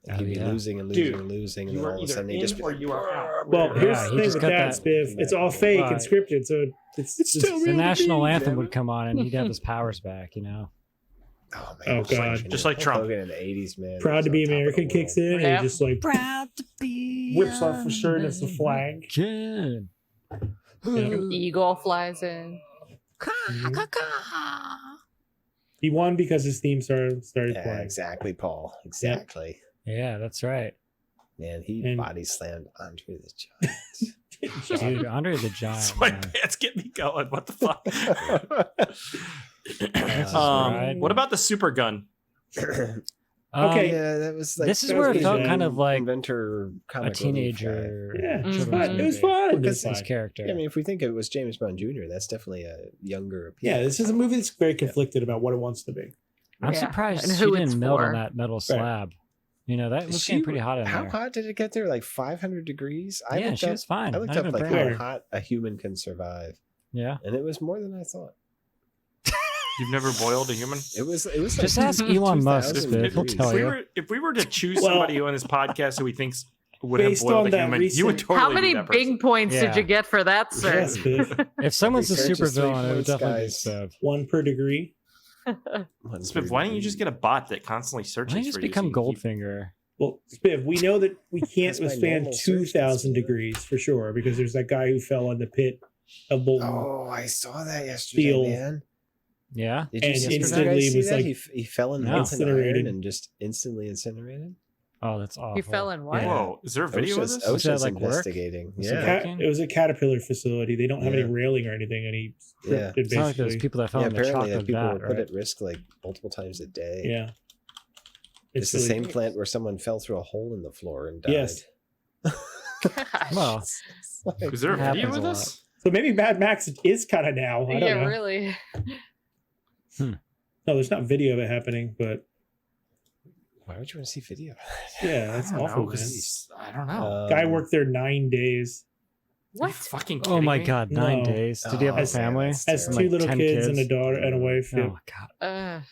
Like Oh, he'd be yeah. losing and losing Dude, and losing, and you then are all of a either sudden he in just be or like, you are out. Well, Yeah, here's he the thing just with got that, that- Spiff. It's all fake and Right. scripted, so it's still The real national to me, anthem damn would it. come on and he'd have his powers back, you know? Oh Oh, man, God. Just like Hulk Trump. Hogan in the '80s, man. proud to be He was on top of the American kicks in, and Yeah. he just like Proud to be whips off his shirt as the flag. Good. Eagle flies in. He won because his theme started world. Yeah, playing. exactly, Paul. Exactly. Yeah, that's right. Man, he And- body slammed Andre the Giant. Dude, Andre the Giant. Sweatpants get me going. What the fuck? That's right. What about the super gun? Okay. Yeah, that was like This is that where was it felt good. kind of like inventor a comic relief teenager. Yeah, Mm-hmm. it was children's fun. It was movie. fun. It was Because His fun. character. guy. I mean, if we think it was James Bond Jr., that's definitely a younger appeal. Yeah, this is a movie that's very conflicted about what it wants to be. I'm Yeah, surprised and she who it's didn't melt for. on that metal slab. You know, that was getting pretty hot in How there. hot did it get there? Like 500 degrees? Yeah, looked she up, was fine. I looked Not up even like a burn. how hot a human can survive, Yeah. and it was more than I thought. You've never boiled a human? It was. Like Just ask Elon Musk, 2000 Spiff. He'll degrees. tell you. If we were to choose Well, somebody on this podcast who he thinks would have based boiled on a that human, you would recent- totally How be many that person. bing points Yeah. did you get for that, sir? Yes, Biff. If someone's a Research super is 3 villain, it would points, definitely be guys. Spiff. 1 per degree. Spiff, why don't you just get a bot that constantly searches Why don't you just for you? become so you keep- Goldfinger? Well, Spiff, we know that we can't That's my withstand normal search 2,000 history. degrees for sure, because there's that guy who fell in the pit of molten. Oh, I saw that yesterday, Steel. man. Yeah. Did And you see instantly that? was that? like- He fell in No. molten Incinerated. iron and just instantly incinerated. Oh, that's awful. He fell in what? Yeah. Whoa, is there a video of this? I was Does that, just like, work? investigating. Was it Yeah, working? It was a Caterpillar facility. They don't have any Yeah. railing or anything, and he Yeah. scripted It's not like those basically. people that fell yeah. in the Apparently, chocolate like, people vat, were put right? at risk like multiple times a day. Yeah. It's the really- same plant where someone fell through a hole in the floor and died. Yes. Gosh. Well, Is there a It video happens of a this? So maybe Mad Max is kind of now. I don't Yeah, know. really. No, there's not video of it happening, but Why would you want to see video? yeah, that's I don't awful, know, man. 'cause I don't know. Guy worked there 9 days. Are you What? fucking oh kidding my me? God, 9 No. days. Did he have a As- family? that's Has terrible. two Like little 10 kids and a kids? daughter and a wife. Oh yeah. my God.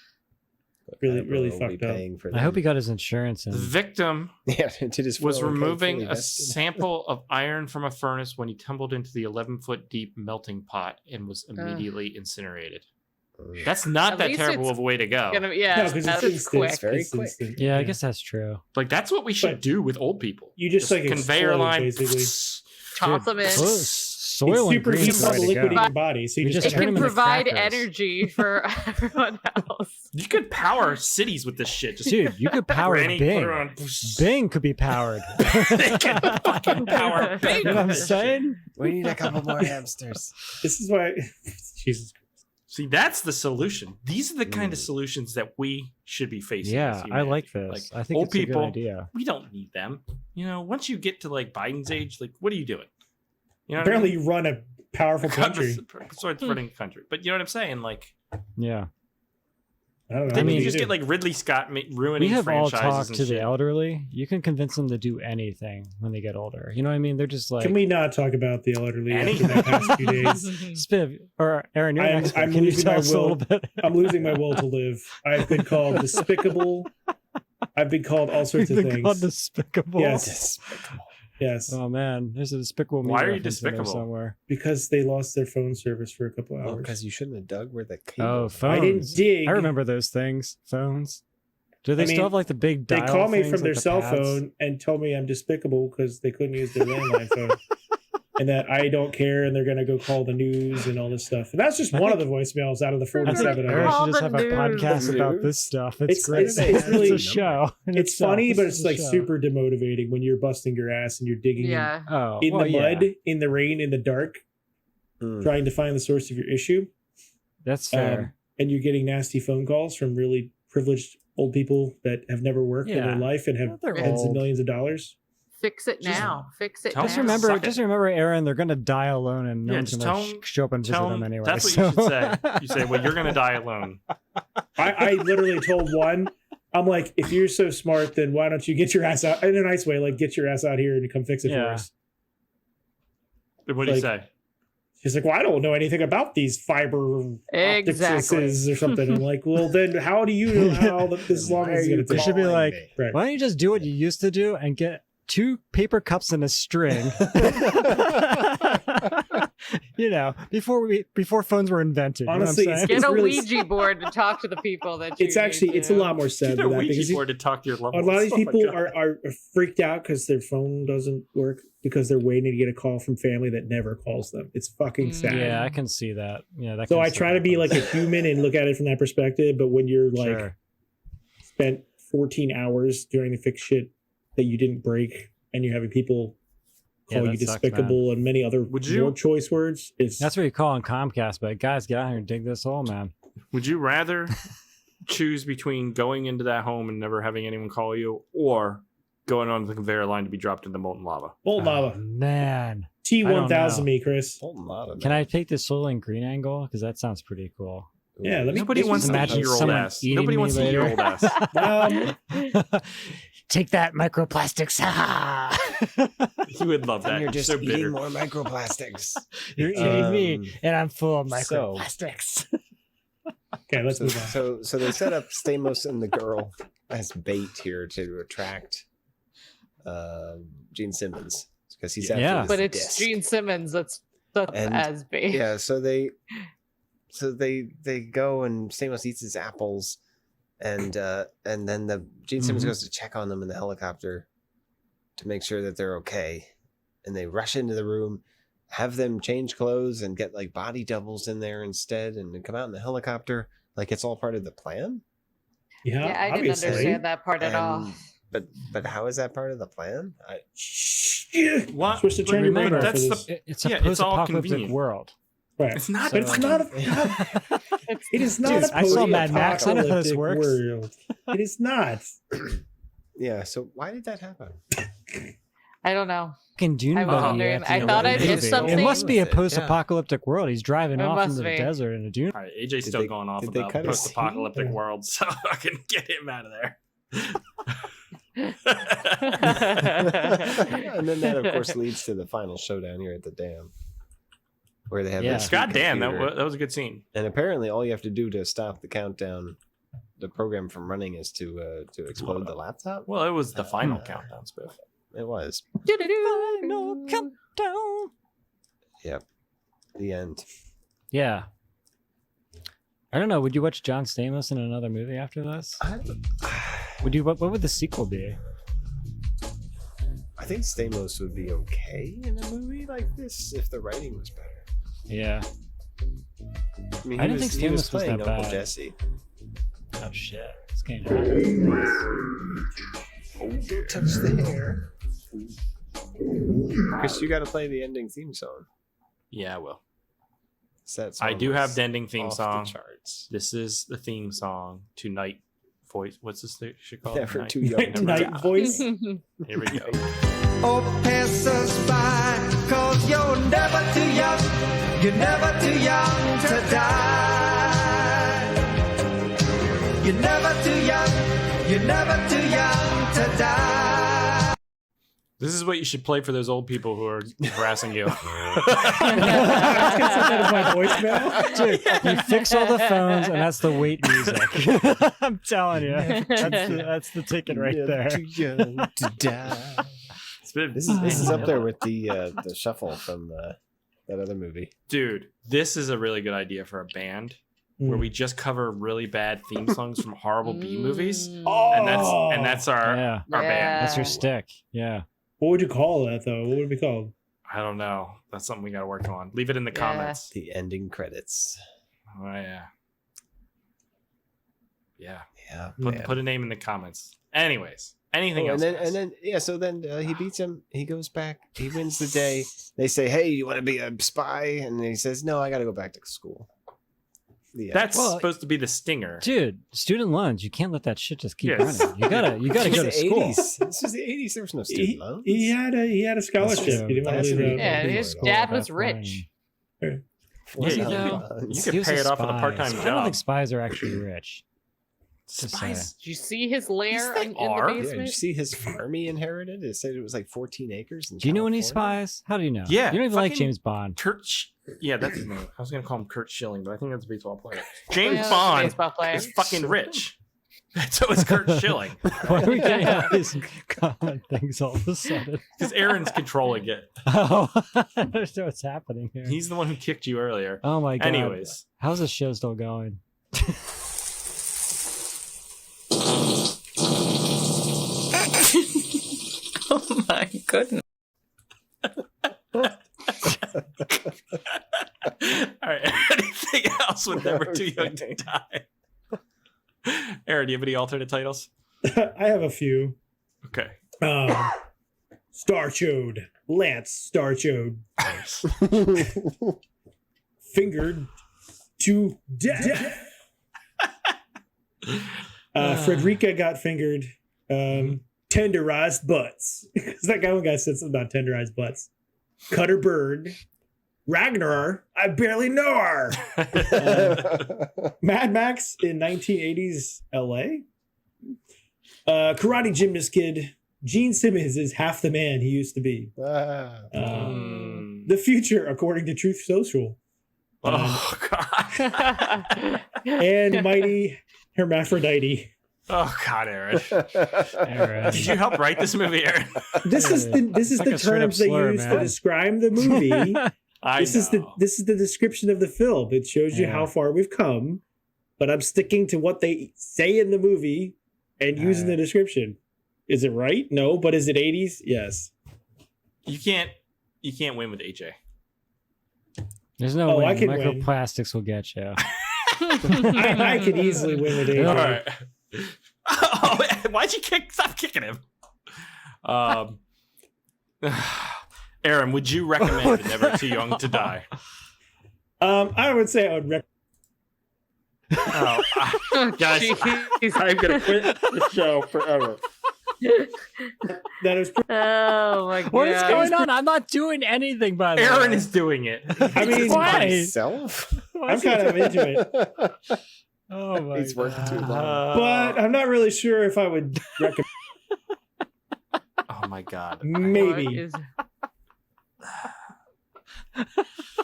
Really, What really will we fucked up. paying for I hope them? he got his insurance in. The victim Yeah, did his was 401k removing fully a vested? sample of iron from a furnace when he tumbled into the 11-foot deep melting pot and was immediately incinerated. That's not At that least terrible it's of a way to go. Yeah, because that's it's quick. instant. Very It's quick. instant. Yeah, I guess that's true. Like that's what we should But do with old people. you just like conveyor explode, line. basically. Toss them in. Soil It's and super green heat is the up way the to liquid in go. your body, so you We just just It turn can them into provide crackers. energy for everyone else. You could power cities with this shit. Just Dude, you could power Granny, put Bing. her on. Bing could be powered. They can fucking power Bing. You know what I'm saying? We need a couple more hamsters. This is why. Jesus. See, that's the solution. These are the kind of solutions that we should be facing. Yeah, as I humanity. like this. I think old it's a people, good idea. we don't need them. You know, once you get to like Biden's age, like, what are you doing? You know, Apparently, you run a powerful country. Sorry, it's running a country, but you know what I'm saying? Like, Yeah. I don't know. didn't mean, you you just do. get like Ridley Scott ruining We have all franchises talked and to shit? the elderly. You can convince them to do anything when they get older. You know what I mean? They're just like. Can we not talk about the elderly after Anything. that past few days? Or Aaron, you're I'm- next. I'm Can you losing tell my us a little will. bit? I'm losing my will to live. I've been called despicable. I've been called all sorts of We've been called things. despicable. Yes. Despicable. Yes, Oh man, there's a despicable. Me Why are you reference in there despicable? somewhere? because they lost their phone service for a couple Oh, hours. because you shouldn't have dug where the cable. Oh, was. phones. I didn't dig. I remember those things. Phones. Do they I mean, still have like the big They dial call me things, from like their the cell pads? phone and told me I'm despicable because they couldn't use their landline phone, and that I don't care, and they're gonna go call the news and all this stuff. And that's just one of the voicemails out of the I think 47. I Aaron got. Call should just the have a news. podcast The about news? this stuff. It's- great. it's really- a show. in It's itself. funny, but This it's is a like show. super demotivating when you're busting your ass and you're digging Yeah. Oh, in well, the yeah. mud, in the rain, in the dark, Mm. trying to find the source of your issue. That's fair. And you're getting nasty phone calls from really privileged old people that have never worked in Yeah. their life and have Well, they're tens of old. millions of dollars. Fix it Just now. Fix it tell now. Just them remember, suck it. just remember, Aaron. They're gonna die alone, and no Yeah, one's just gonna tell 'em- show up and visit Tell them 'em- anyway. That's what so- you should say. You say, well, you're going to die alone. I literally told one, I'm like, if you're so smart, then why don't you get your ass out in a nice way, like get your ass out here and come fix it for Yeah. us. What do you Like, say? She's like, well, I don't know anything about these fiber Exactly. optics or something. I'm like, well, then how do you know how this long Why is are going you to They take? should be calling like, me? Right. why don't you just do what you used to do and get 2 paper cups and a string? You know, before phones were invented. Honestly, you know what I'm Get It's a really- Ouija board to talk to the people that you It's actually, need it's a to. lot more sad Get than a that Ouija because board to talk to your loved a lot of these ones. Oh my people God. are freaked out because their phone doesn't work because they're waiting to get a call from family that never calls them. It's fucking sad. saying? Yeah, I can see that. Yeah, that. So kind I of try to be like a human and look at it from that perspective. But when you're like Sure. spent 14 hours doing the fix shit that you didn't break and you're having people Yeah, call that you sucks, despicable and many other Would you- more choice words, it's That's what you call on Comcast. But guys, get out here and dig this hole, man. Would you rather choose between going into that home and never having anyone call you or going on the conveyor line to be dropped into molten lava? Old Oh, lava. man. T1000 know. me, Chris. Whole lot of Can that. I take the soil and green angle? Because that sounds pretty cool. Yeah, let me- Nobody wants to imagine eat your old someone ass. eating Nobody me wants to eat your old later. ass. Take that, microplastics. You would love that. And you're You're just so eating bitter. more microplastics. You're eating me, Um, and I'm full of so- microplastics. Okay, let's So, move on. so they set up Stamos and the girl as bait here to attract Gene Simmons because he's after Yeah. this But it's disc. Gene Simmons that's And- as big. Yeah, so they go and Stamos eats his apples, and then the Gene Simmons Mhm. goes to check on them in the helicopter to make sure that they're okay, and they rush into the room, have them change clothes and get like body doubles in there instead, and then come out in the helicopter like it's all part of the plan. Yeah, Yeah, I didn't obviously. understand that part at all. And- But how is that part of the plan? What? Supposed to turn your brain Remember, off for that's this. It's a Yeah, it's all post-apocalyptic convenient. world. Right. It's not. But it's fucking- not. It is not Dude, a I saw Mad Max. I know how this post-apocalyptic works. world. It is not. Yeah. So why did that happen? I don't know. Fucking Dune I'm Buggy wondering. at the I end thought of I the did movie. something. It must be a With it, yeah. post-apocalyptic world. He's driving It off must into the be. desert in a dune. All right, AJ's Did still they- going off did they about cut his post-apocalyptic teeth? world, so I can get him out of there. And then that, of course, leads to the final showdown here at the dam, where they have Yeah. this sweet God damn, that computer. was a good scene. And apparently, all you have to do to stop the countdown, the program from running, is to explode the laptop. Well, it was the final countdown spoof. It was. Final countdown. Yep. The end. Yeah. I don't know. Would you watch John Stamos in another movie after this? Would you? What would the sequel be? I think Stamos would be okay in a movie like this if the writing was better. Yeah. I mean, I didn't think he was Stamos was playing that Uncle bad. Jesse. Oh shit! This game. Oh, don't touch the hair. Chris, you got to play the ending theme song. Yeah, I will. I I do have the ending theme off song. The charts. This is the theme song to Night Voice. What's this thing she called? Never Night- too young to Night die. voice. Here we go. Oh, pass us by, 'cause you're never too young. You're never too young to die. You're never too young. You're never too young to die. This is what you should play for those old people who are harassing you. I was gonna set that as my voicemail. Dude, you fix all the phones, and that's the wait music. I'm telling you, that's the ticket right there. Too young to die. This is up there with the shuffle from that other movie. Dude, this is a really good idea for a band where we just cover really bad theme songs from horrible B movies, Oh, and that's our Yeah, our band. that's your stick. Yeah. what would you call that though? What would it be called? I don't know. That's something we got to work on. Leave it in the comments. The ending credits. Oh yeah, yeah. Yeah. Put a name in the comments. Anyways, anything else? And then so then he beats him. He goes back. He wins the day. They say, "Hey, you want to be a spy?" And he says, "No, I got to go back to school." Yeah. That's Well, supposed to be the stinger. Dude, student loans, you can't let that shit just keep Yes. running. You gotta This go was to the school. 80s. This was the 80s. There was no student loans. He had a scholarship. That's He didn't want That's to lose what out. Yeah, He his was cool dad at was that rich. point. Was Yeah, he you though? You He could was pay a it off with a spy. part-time I don't job. think spies are actually rich. Just Spies. Did you see his lair they in are. the Yeah, did basement? you see his farm he inherited? It said it was like 14 acres. In Do you know any California. spies? How do you know? Yeah, You don't even like fucking- James Bond. Yeah, that's his name. I was gonna call him Kurt Schilling, but I think that's a baseball player. James Yeah, Bond baseball player. is fucking rich. So is Kurt Schilling. Why are we getting all these common things all of a sudden? Because Aaron's controlling it. Oh, I don't know what's happening here. He's the one who kicked you earlier. Oh my god. Anyways, How's this show still going? Oh my goodness. all right. Anything else with Never Too Young to Die? Aaron, do you have any alternate titles? I have a few. Okay. Starchode. Lance Starchode. Fingered to death. Frederica got fingered. Tenderized butts. Because that one guy said something about tenderized butts. Cutter Bird. Ragnar. I barely know her. Mad Max in 1980s LA. Karate Gymnast Kid. Gene Simmons is half the man he used to be. The future, according to Truth Social. Oh God. And Mighty Hermaphrodite. Oh God, Aaron. Aaron. Did you help write this movie, Aaron? This is the like the a straight up terms they slur, use to man. describe the movie. This is know. the description of the film. It shows you Yeah. how far we've come, but I'm sticking to what they say in the movie and using the description. Is it right? No, but is it 80s? Yes. You can't win with AJ. There's no Oh, way I can win. microplastics will get you. I could easily win with 80s. All right. Oh, why'd you stop kicking him? Aaron, would you recommend Never Too Young to Die? I would say I would recommend. Oh, guys, Jeez. I'm gonna quit the show forever. That is. Oh my god. What is going on? I'm not doing anything, by the way. Aaron is doing it. I mean, Why? Himself? I'm kind of into it, Oh my He's working too long. but I'm not really sure if I would recommend. Oh my God. Maybe. What is-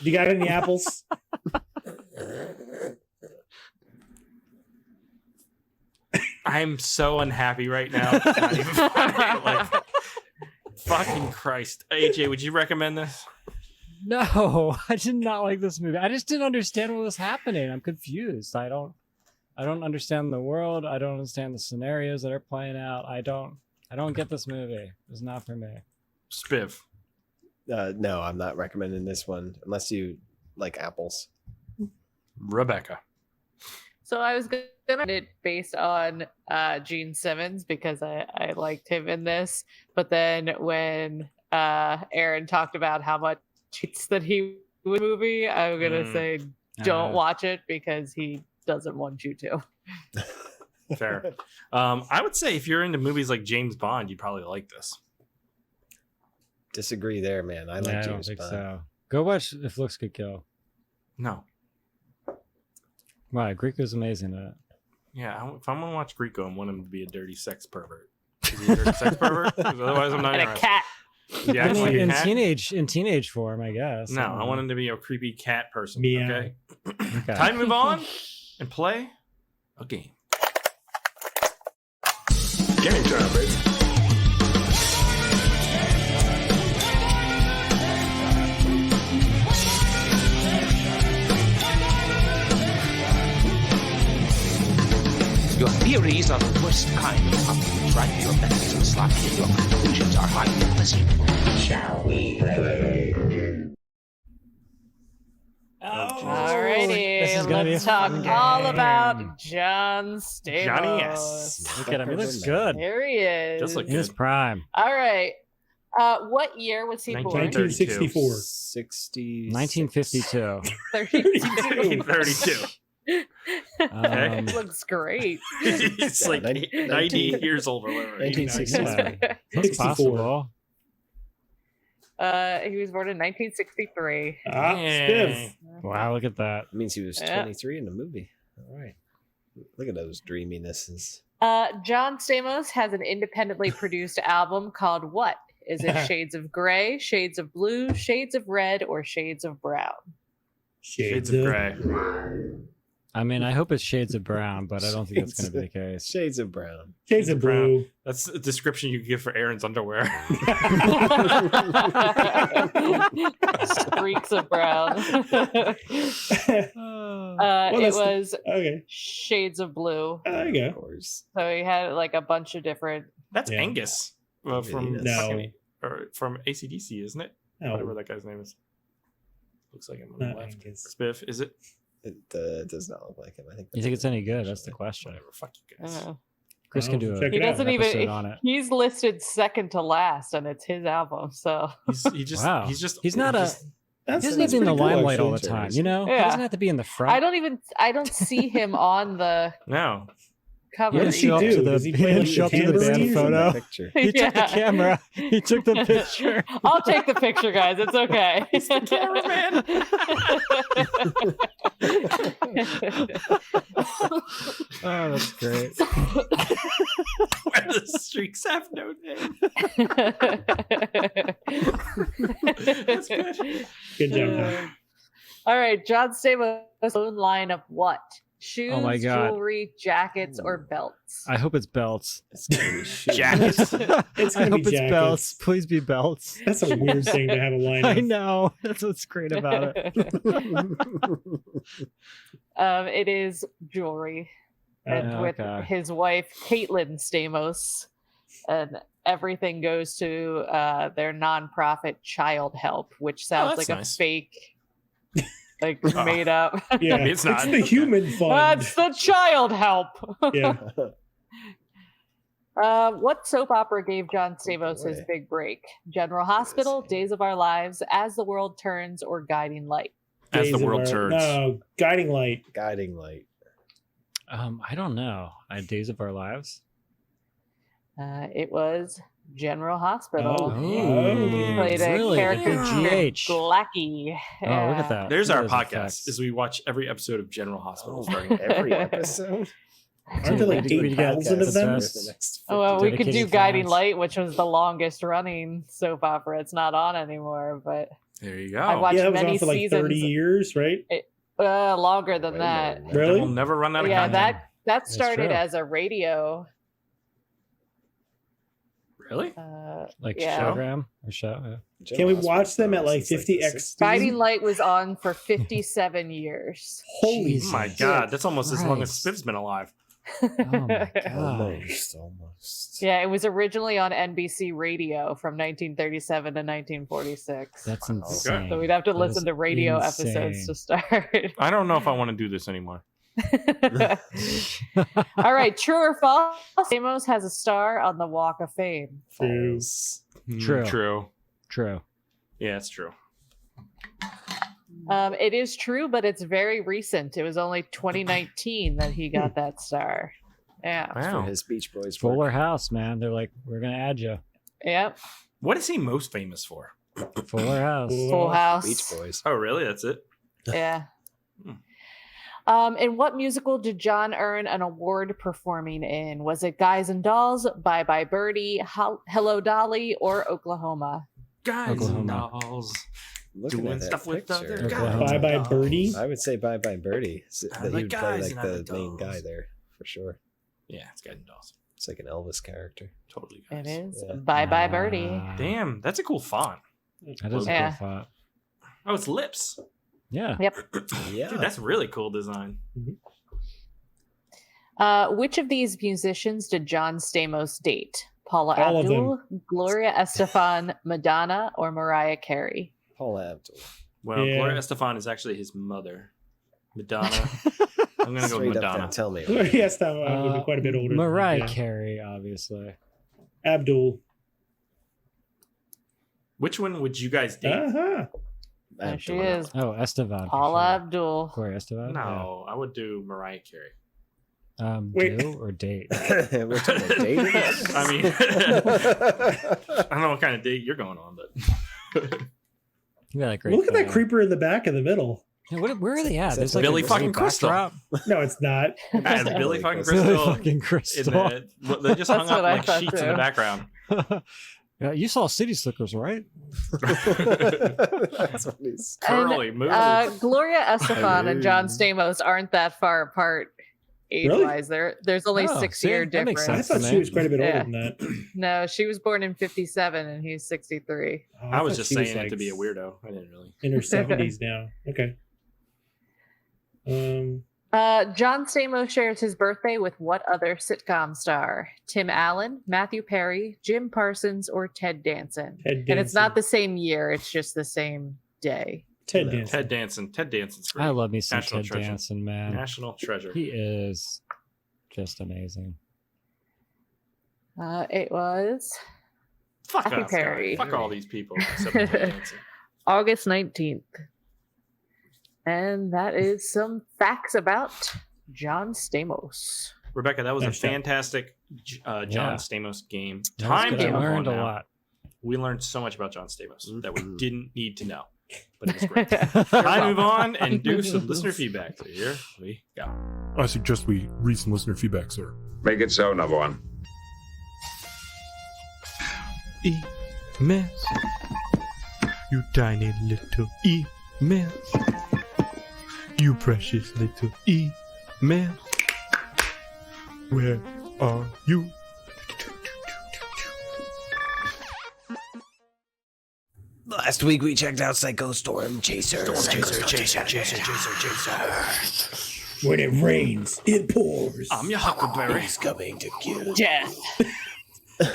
You got any apples? I'm so unhappy right now. It's not even funny. Like, fucking Christ. AJ, would you recommend this? No, I did not like this movie. I just didn't understand what was happening. I'm confused. I don't understand the world. I don't understand the scenarios that are playing out. I don't get this movie. It's not for me. Spiv. No, I'm not recommending this one unless you like apples. Rebecca. So I was gonna put it based on Gene Simmons because I liked him in this, but then when Aaron talked about how much cheats that he would movie, I'm gonna say don't watch it because he doesn't want you to. Fair. I would say if you're into movies like James Bond, you'd probably like this. Disagree there, man. I like I don't James think Bond. so. Go watch If Looks Could Kill. No. Wow, Greco's amazing at it. Yeah, if I'm gonna watch Greco, I want him to be a dirty sex pervert. Is he a dirty sex pervert? 'Cause otherwise, I'm not And a interested. cat. Yeah, I mean, actually, in a cat? teenage form, I guess. No, I want him to be a creepy cat person. Meow. Okay. Okay. Time to move on and play a game. Game time, baby. Your theories are the worst kind of puppets, right? Your methods are sloppy and your conclusions are highly implicit. Shall we play? Alrighty, This is gonna be a let's talk fun all game. about John Stamos. Johnny S. Look at him. He looks good. Here he is. Does look In his good. prime. All right. What year was he born? 1964. 60. 1952. 32. 32. Um, Looks great. He's Yeah, like 19 90 years old or whatever. 1960. yeah, it's 64. possible. He was born in 1963. Ah, Spiv. Yay. Wow, look at that. That means he was Yeah. 23 in the movie. All right. Look at those dreaminesses. John Stamos has an independently produced album called what? Is it Shades of Gray, Shades of Blue, Shades of Red, or Shades of Brown? Shades of Grey. I mean, I hope it's Shades of Brown, but I don't think that's going to be the case. Shades of brown. Shades of Blue. That's a description you give for Aaron's underwear. Streaks of brown. Well, It that's was Okay. Shades of Blue. There you Of go. course. So he had like a bunch of different. That's Yeah. Angus from No. fucking- or from AC/DC, isn't it? Whatever No, that guy's name is. Looks like him on the not left. Angus. Spiff, is it? It does not look like him. I think. You think it's any good? That's the question. Whatever. Fuck you guys. Chris can do Check a He it out. doesn't episode even. on it. He's listed second to last, and it's his album. So Wow. He's not he a- just- He doesn't have to be in the limelight all the time, you know? He Yeah. doesn't have to be in the front. I don't see him on the no. cover. He What didn't does he show up do? to the, Does he he play, didn't like, show up to the tambourine band or photo. Picture. He took the Yeah. camera. He took the picture. I'll take the picture, guys. It's okay. He's the cameraman. Oh, that's great. Where the streaks have no name. That's good. Good job, Tom. All right, John Stamos' own line of what? Shoes, Oh my God. jewelry, jackets, or belts? I hope it's belts. It's gonna be shit. Jackets. It's I gonna hope be it's jackets. belts. Please be belts. That's a weird thing to have a line I of. know. That's what's great about it. It is jewelry. And with Okay. his wife, Caitlin Stamos. And everything goes to their nonprofit Child Help, which sounds that's like nice. a fake, like made up. Yeah, It's not. the human fund. That's the Child Help. Yeah. What soap opera gave John Stamos his boy. big break? General Hospital, Days of Our Lives, As the World Turns, or Guiding Light? As Days the of world Our- turns. No, Guiding Light. Guiding light. I don't know. Days of Our Lives. It was General Hospital. Oh. He played a Really? character GH. Glacky. Oh, look at that. There's Look our at those podcast. effects. Is we watch every episode of General Hospital Oh, starting every episode. Aren't there like We get 8,000 of them? podcast. The next Oh, well, we could do Dedicated Guiding fans. Light, which was the longest running soap opera. It's not on anymore, but There you go. I watched Yeah, that was many on for like 30 seasons. years, right? Longer than Way that. more than Really? We'll never run out of Yeah, content. that started true. as a radio Really? Like Yeah. showgram or show? Yeah. Can we watch them at like 50x? Guiding Light was on for 57 years. Holy Jesus. Oh my God, that's almost as long as Christ. Spiv's been alive. Oh my god. Almost. Yeah, it was originally on NBC Radio from 1937 to 1946. That's insane. So we'd have to That listen is to radio insane. episodes to start. I don't know if I want to do this anymore. All right, true or false? Stamos has a star on the Walk of Fame. True. True. True. True. Yeah, it's true. It is true, but it's very recent. It was only 2019 that he got that star. Yeah. For Wow. his Beach Boys. Fuller House, man. They're like, we're gonna add you. Yep. What is he most famous for? Fuller House. Full House. Beach Boys. Oh, really? That's it? Yeah. In what musical did John earn an award performing in? Was it Guys and Dolls, Bye Bye Birdie, Hello Dolly, or Oklahoma? Guys and Oklahoma. dolls. Looking Doing at that stuff with picture, other Oklahoma. guys. Bye Bye Birdie. I would say Bye Bye Birdie. I That like he would play guys like and other the main guy dolls. there for sure. Yeah, it's guys and dolls. It's like an Elvis character. Totally guys. It is Yeah. Bye Bye Birdie. Damn, that's a cool font. That is a Yeah. cool thought. Oh, it's lips. Yeah. Yep. Yeah. Dude, that's really cool design. Which of these musicians did John Stamos date? Paula All of Abdul, Gloria Estefan, Madonna, or Mariah Carey? Paul Abdul. Well, Yeah. Gloria Estefan is actually his mother. Madonna. I'm gonna go Straight with up Madonna. there, tell me. Yes, that would be quite a bit older. than Mariah that, yeah. Carey, obviously. Abdul. Which one would you guys date? Uh-huh. There she Abdul. is. Oh, Estevan. for Paula sure. Abdul. Gloria Estevan? No, I would do Mariah Carey. Yeah. Wait. Do or date? We're talking about dating. I mean, I don't know what kind of date you're going on, but Yeah, like great. Look at that creeper in the back in the middle. Yeah, where are they at? That's There's like Billy a fucking little Crystal. backdrop. No, it's not. yeah, Billy fucking Crystal. Billy Crystal. fucking in Crystal. the, they just hung That's up what I like thought sheets in too. the background. Yeah, you saw City Slickers, right? That's what he's. Curly moves. Gloria Estefan and John Stamos aren't that far apart age-wise. There's only Oh, 6-year see? That makes difference. I sense. thought she was quite a bit older Yeah. than that. No, she was born in 57 and he's 63. Oh, I was thought just she saying it like to be a weirdo. I didn't really. In her 70s now. Okay. John Stamos shares his birthday with what other sitcom star? Tim Allen, Matthew Perry, Jim Parsons, or Ted Danson? Ted And it's Danson. not the same year, it's just the same day. Ted Danson. Ted Danson. Ted Danson's great. I love me some National Ted treasure. Danson, man. National treasure. He is just amazing. It was Fuck Matthew us, guys. Perry. Fuck all these people except for Ted Danson. August 19th. And that is some facts about John Stamos. Rebecca, that was a Nice job. fantastic John Yeah. Stamos game. That was Time good. to I move on learned a now. lot. We learned so much about John Stamos that we Mhm. didn't need to know, but it was great. Time to move on and do some listener feedback. So here we go. I suggest we read some listener feedback, sir. Make it so, number one. Emails. You tiny little emails. You precious little emails. Where are you? Last week we checked out Psycho Storm Chaser. When it rains, it pours. I'm your Huckleberry. He's coming to kill. Jeff.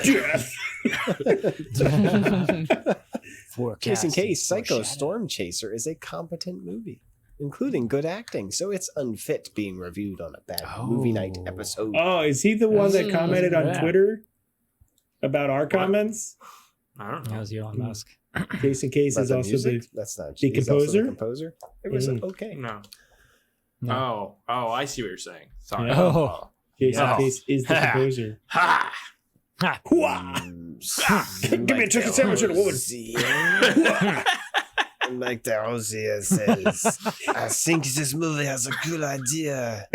Jeff. Case in case, Psycho Foreshadow. Storm Chaser is a competent movie, including good acting, so it's unfit being reviewed on a bad movie night Oh. episode. Oh, is he the one that commented on Yeah. Twitter about our comments? I don't know. That was Elon Musk. Case in case That's is the also music? the That's not the he's also composer? composer. It was Mm. okay. No. No. Oh, I see what you're saying. Sorry. Yeah. Oh. case No. in case is the composer. Ha! Hooah! Give me a chicken sandwich and a woman. Mike DeRosier says, I think this movie has a cool idea.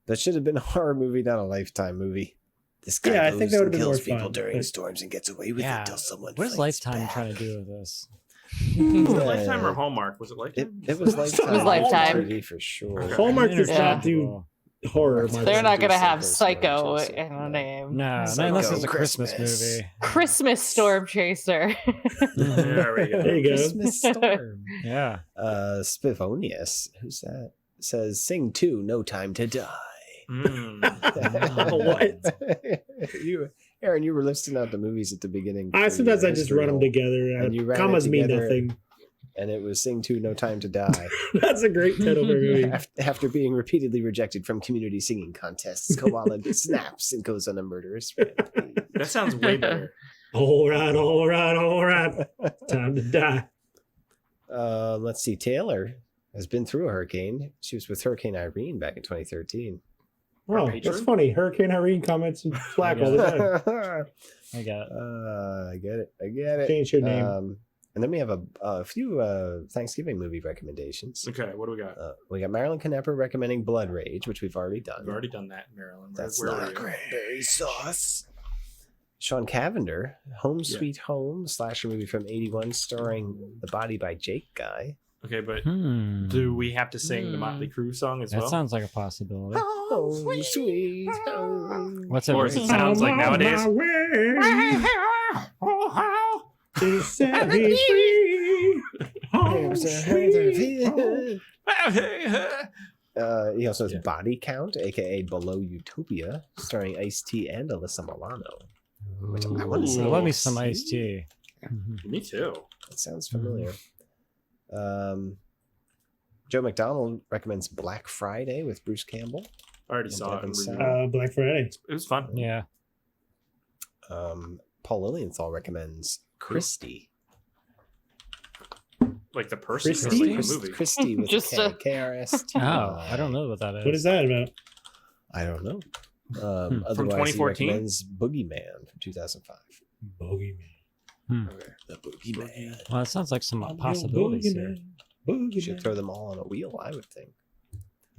That should have been a horror movie, not a Lifetime movie. This guy Yeah, I goes think that would and have been kills more people fun, during but- storms and gets away with Yeah. it till someone What is fights Lifetime back. trying to do with this? Was it Yeah. Lifetime or Hallmark? Was it Lifetime? It was Lifetime. Lifetime. 30 for sure. Hallmark does Interchangeable. not do horror. They're not going to have Psycho Psycho in the name. No, not Psycho unless it's a Christmas Christmas. movie. Christmas Storm Chaser. There we go. There you go. Christmas Storm. Yeah. Spivonius, who's that? Says, "Sing 2, No Time to Die." What? Aaron, you were listing out the movies at the beginning. Sometimes I just run them together. And you ran Commas it mean together. nothing. And it was "Sing 2, No Time to Die." That's a great title for a movie. After being repeatedly rejected from community singing contests, Koala snaps and goes on a murderous rampage. That sounds way better. All right, all right, all right. Time to die. Let's see. Taylor has been through a hurricane. She was with Hurricane Irene back in 2013. Oh, that's funny. Hurricane Irene comments and slack all the time. I got it. I get it. Change your name. And then we have a few Thanksgiving movie recommendations. Okay, what do we got? We got Marilyn Knepper recommending Blood Rage, which we've already done. We've already done that, Maryland. That's Where not are you? cranberry sauce. Sean Cavender, Home Sweet Home, slasher movie from '81, starring the Body by Jake guy. Okay, but do we have to sing the Motley Crue song as that well? sounds like a possibility. Home Sweet Home. What's it? Or as it sounds like nowadays. To set me free. Home sweet home. He also has Body Count, aka Below Utopia, starring Ice-T and Alyssa Milano. Which I want to see. I love me some iced tea. Me too. That sounds familiar. Joe McDonald recommends Black Friday with Bruce Campbell. I already saw it. Devin In Sawa. review. Black Friday. It was fun. Yeah. Paul Lilienthal recommends Christie. Like the person or Christy? like the movie. Christie with Just a a- K. K-R-S-T. Oh, I don't know what that is. What is that about? I don't know. From Otherwise, he 2014? recommends Boogeyman from 2005. Bogeyman. The Boogeyman. Well, it sounds like some possibilities here. You should throw them all on a wheel, I would think.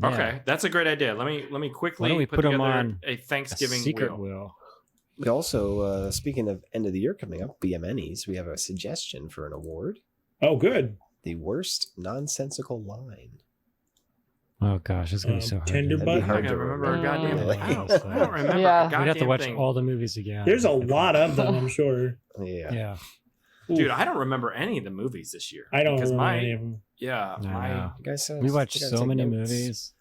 Yeah. Okay, that's a great idea. Let me quickly Why don't we put 'em together on a Thanksgiving A secret wheel. wheel. We also, speaking of end of the year coming up, BMNEs, we have a suggestion for an award. Oh, good. The worst nonsensical line. Oh gosh, it's gonna be so hard. Tender to That'd be butt. I hard gotta to remember a goddamn remember. thing. I don't remember Yeah. a We'd have to goddamn watch thing. all the movies again. There's a lot of them, I'm sure. Yeah. Yeah. Dude, I don't remember any of the movies this year. I don't because remember my any of them. yeah, I my know. You guys We watched so many movies.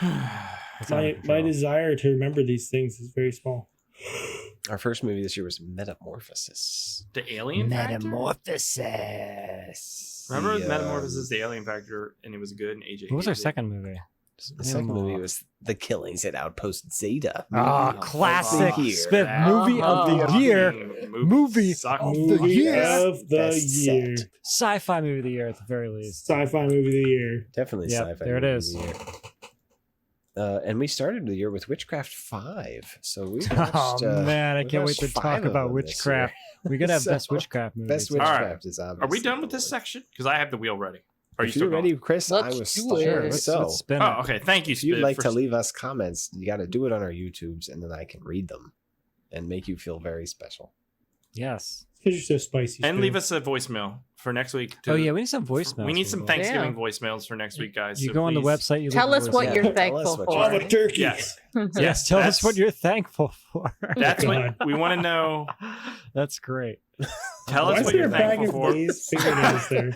It's out of My control. desire to remember these things is very small. Our first movie this year was Metamorphosis. the Alien Factor. Metamorphosis. Remember The, Metamorphosis, the Alien Factor, and it was good. And AJ. What was our hated it. second movie? The second movie was The Killings at Outpost Zeta. Ah, Movie of classic the year. Smith movie of the fucking year. Movie sucked. of the Movie year. of the Best year. set. Sci-fi movie of the year at the very least. Sci-fi movie of the year. Definitely Yep, sci-fi. there it movie of is. the year. And we started the year with Witchcraft 5. So we watched, Oh man, I we can't wait watched to 5 talk of about them this witchcraft. year. We gotta have So, best witchcraft movie. Best too. Witchcraft is obviously. Are we done with the this one. section? Because I have the wheel ready. Are you If still you're ready, going? Chris, Let's I was do starting. it. Sure, So, let's spin Oh, it. okay. Thank you, if you'd Spiv, like for- to leave us comments, you got to do it on our YouTubes, and then I can read them and make you feel very special. Yes. Because you're so spicy. and Spiv. leave us a voicemail for next week. Oh yeah, we need some voicemails. we need some people. Thanksgiving Yeah. voicemails for next week, guys. You so go on the please- website. You Tell leave a us what voicemail. you're Tell us thankful what for. you're- Oh, the turkey. Yes, Yes, tell us that's- what you're thankful for. That's God. what we want to know. That's great. Tell Why us is what there you're a bag thankful of for. Lay's fingernails there?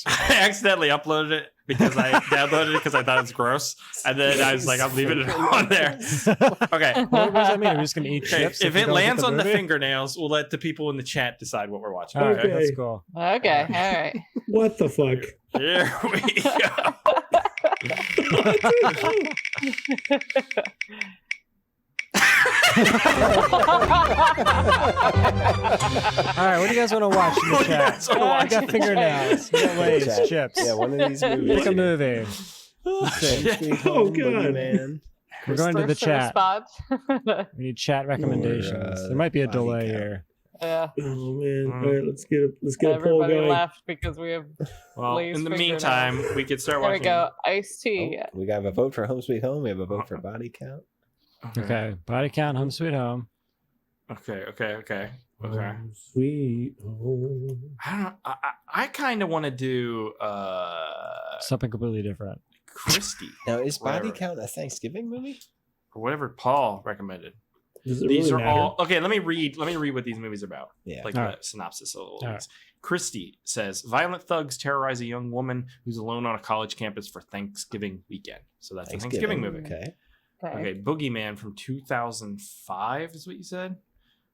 I accidentally uploaded it because I downloaded it because I thought it was gross, and then I was like, I'm leaving it on there. Okay. What does that mean? Are we just gonna eat Okay, chips? if we it don't get lands on the movie? fingernails, we'll let the people in the chat decide what we're watching. All right, Okay. that's cool. Okay, all right. What the fuck? Here we go. All right, what do you guys want to watch in the What do you chat? guys wanna I watch? got fingernails. We got Lay's, Chat. chips. Yeah, one of these movies. Pick a movie. Oh, God. Man. We're going to the First chat. response. We need chat recommendations. There might be a body delay count. here. Yeah. Oh man! All right, let's get a poll Everybody going. left because we have. Well, Lay's in the fingernails. meantime, we could start There we watching. go. Iced tea. Oh, we got a vote for Home Sweet Home. We have a vote for Body Count. Okay, body count, home sweet home. Okay. Sweet home. I don't. I kind of want to do Something completely different. Christie. Now, is Body Whatever. Count a Thanksgiving movie? Or whatever Paul recommended. Does it These really are matter? all okay. Let me read what these movies are about. Yeah. Like All the right. synopsis of all All these. Christie says violent thugs terrorize a young woman who's alone on a college campus for Thanksgiving weekend. So that's a Thanksgiving movie. Okay. Okay, Boogeyman from 2005 is what you said.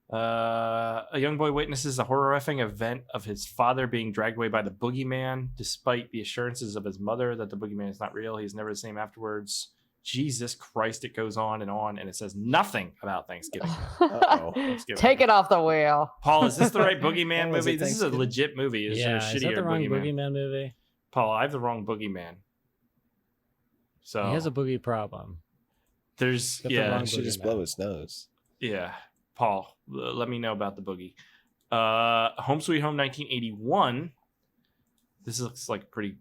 A young boy witnesses a horrifying event of his father being dragged away by the boogeyman. Despite the assurances of his mother that the boogeyman is not real, he's never the same afterwards. Jesus Christ, it goes on, and it says nothing about Thanksgiving. Take it off the wheel. Paul, is this the right boogeyman Oh, is it movie? This is a Thanksgiving? legit movie. Is there a Is that shittier the wrong boogeyman? boogeyman movie? Paul, I have the wrong boogeyman. So He has a boogie problem. there's Got the yeah. wrong I should just boogeyman. blow his nose. Yeah, Paul, let me know about the boogie. Home Sweet Home 1981. This looks like pretty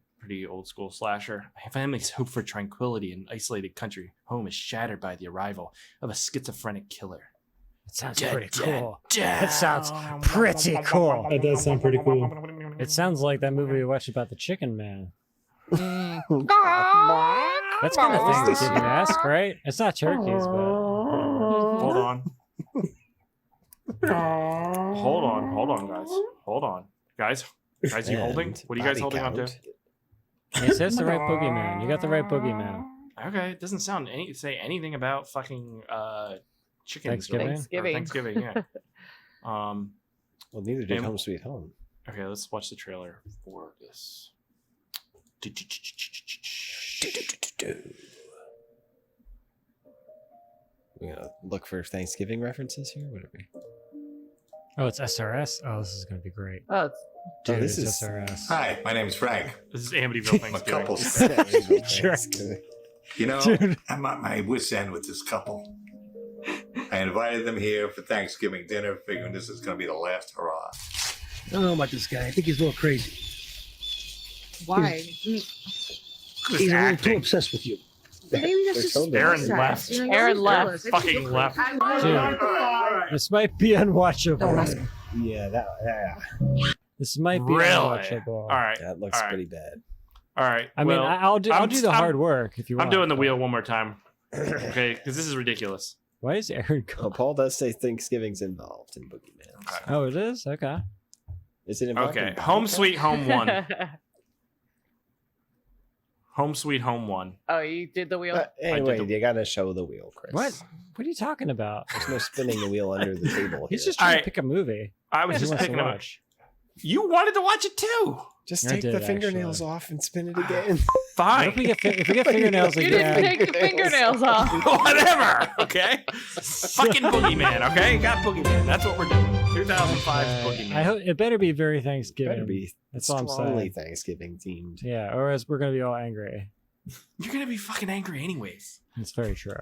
old school slasher. My family's hope for tranquility in an isolated country home is shattered by the arrival of a schizophrenic killer. It sounds Dun, pretty dun, cool. dun. That sounds pretty cool. That does sound pretty cool. It sounds like that movie we watched about the Chicken Man. That's kind of Thanksgiving-esque, right? It's not turkeys, but Hold on. Hold on, guys. Hold on. Guys, you holding? And What are you guys Body holding on to? Count. it says the right boogeyman. You got the right boogeyman. Okay, it doesn't say anything about fucking chickens. or- Thanksgiving? or Thanksgiving, yeah. Well, neither did And- Home Sweet Home. Okay, let's watch the trailer for this. We're gonna look for Thanksgiving references here. What are we? Oh, it's SRS. Oh, this is gonna be great. Oh, it's Dude, this it's is- SRS. Hi, my name's Frank. This is Amityville I'm a Thanksgiving. couple. Sure. You know, Dude. I'm at my wit's end with this couple. I invited them here for Thanksgiving dinner, figuring this is going to be the last hurrah. I don't know about this guy. I think he's a little crazy. Why? He's a little too obsessed with you. Maybe that's just Aaron size. left. You know, Aaron you're left. jealous. I think Fucking you're left. crazy. This might be unwatchable. Yeah, This might be Really? unwatchable. All right. that looks All right. pretty bad. All right. I mean, well, I'll do the hard work if you want. I'm doing the but- wheel one more time. Okay, because this is ridiculous. Why is Aaron Oh, going? Paul does say Thanksgiving's involved in Boogeyman. Okay. Oh, it is? Okay. Is it involved? Okay, in Body Home Count? Sweet Home 1. Home Sweet Home 1. Oh, you did the wheel. Anyway, the- you gotta show the wheel, Chris. What? What are you talking about? There's no spinning the wheel under the table He's here. just trying Alright. to pick a movie. I was He just wants to picking up. watch. You wanted to watch it too. Just I take did, the fingernails actually. off and spin it again. What Fine. if we get fingernails You didn't again? take the fingernails off. Whatever. Okay. Fucking Boogeyman. Okay. Got Boogeyman. That's what we're doing. 2005 Boogeyman. I hope it better be very Thanksgiving. Better be That's all I'm strongly saying. Thanksgiving themed. Yeah, or else we're gonna be all angry. You're gonna be fucking angry anyways. It's very true.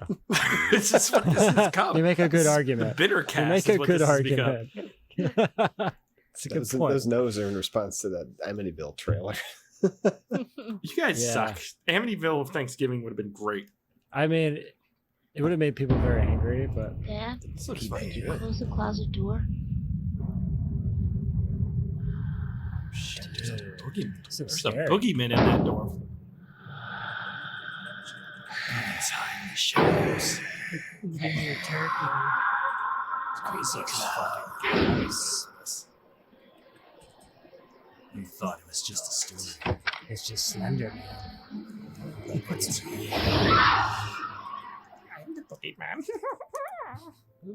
This is what this has come. You make a good This is argument. Bitter You cast. make is a what good this has become. argument. It's a good point. Those no's are in response to that Amityville trailer. You guys Yeah. suck. Amityville Thanksgiving would have been great. I mean, it would have made people very angry, but Dad, This looks can fun. you close the closet door? Shit, there's a boogeyman. So There's scary. a boogeyman in that door. It's high in the shadows. It's crazy fucking guys. You thought it was just a story. it's just Slender Man. It's me. I'm the boogeyman.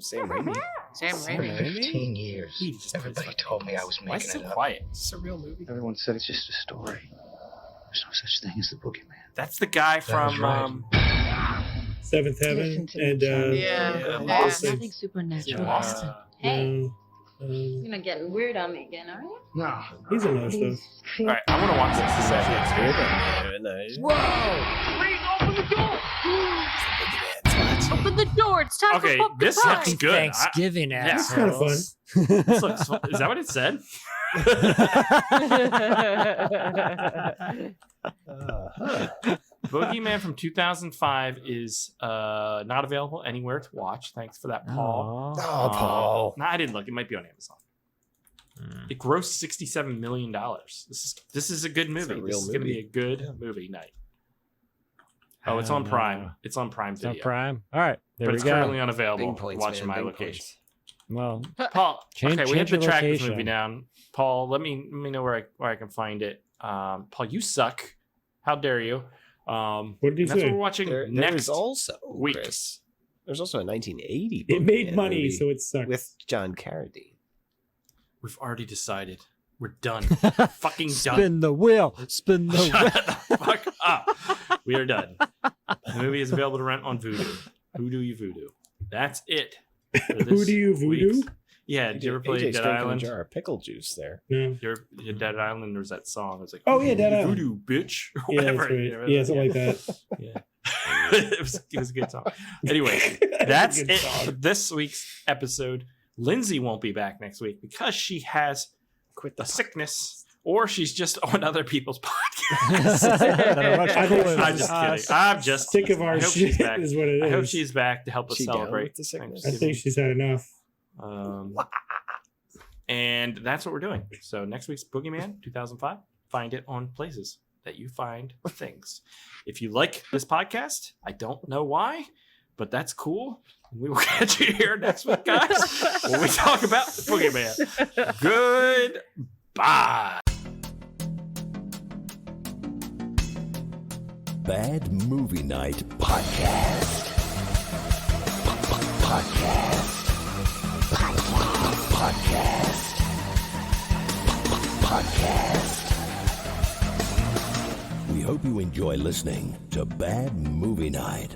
Sam Raimi. Sam For Raimi. 15 years, He just everybody plays told me I was Why is making it it so up. quiet? It's a real movie. Everyone said it's just a story. There's no such thing as the boogeyman. That's the guy was from right. Seventh Heaven Listen to me, and John. Yeah. Austin. Nothing supernatural. Austin. Hey, Um, you're not getting weird on me again, are you? No. he's in those stuff. All right, I want to watch this. This is actually Open the door. It's time Okay, for pumpkin this pie. looks good. Thanksgiving Yeah. It's kind of fun. This looks fun. Is that what it said? Boogeyman from 2005 is not available anywhere to watch. Thanks for that, Paul. Aw. Oh, Paul. No, I didn't look. It might be on Amazon. It grossed $67 million. This is a good movie. a real This is going to be movie. a good movie night. Oh, it's on No. Prime. It's on Prime It's on Video. Prime. All right, there But we it's go. currently unavailable. Big points, Watching man, my big location. points. Well, Paul, Change- okay, we have change to your track this location. movie down. Paul, let me know where I can find it. Paul, you suck. How dare you? What did you That's say? what we're watching There's next also week. Chris, there's also a 1980. It made Boogeyman money, movie so it sucked. with John Carradine. We've already decided. We're done. Fucking done. spin the wheel. Spin the wheel. Shut the fuck up. We are done. The movie is available to rent on Vudu. Who do you voodoo? That's it. for Who this do you voodoo? week's- Yeah, did you ever play AJ's Dead drinking Island? a jar of pickle juice there. No. Your Dead Island, there's that song. It was like, Oh, yeah, Dead Island. Voodoo, bitch. Or Yeah, that's whatever. right. Yeah, something like that. Yeah. it was a good song. Anyway, that's Good it song. for this week's episode. Lindsay won't be back next week because she has Quit a sickness or she's just on other people's podcasts. I think I'm just kidding. I'm just sick of our I hope she's shit back. is what it I hope is. she's back to help us She down celebrate with the sickness? I think she's had enough. And that's what we're doing. So next week's Boogeyman 2005, find it on places that you find things. If you like this podcast, I don't know why, but that's cool. We will catch you here next week, guys, when we talk about the Boogeyman. Goodbye. Bad Movie Night Podcast. Podcast. We hope you enjoy listening to Bad Movie Night.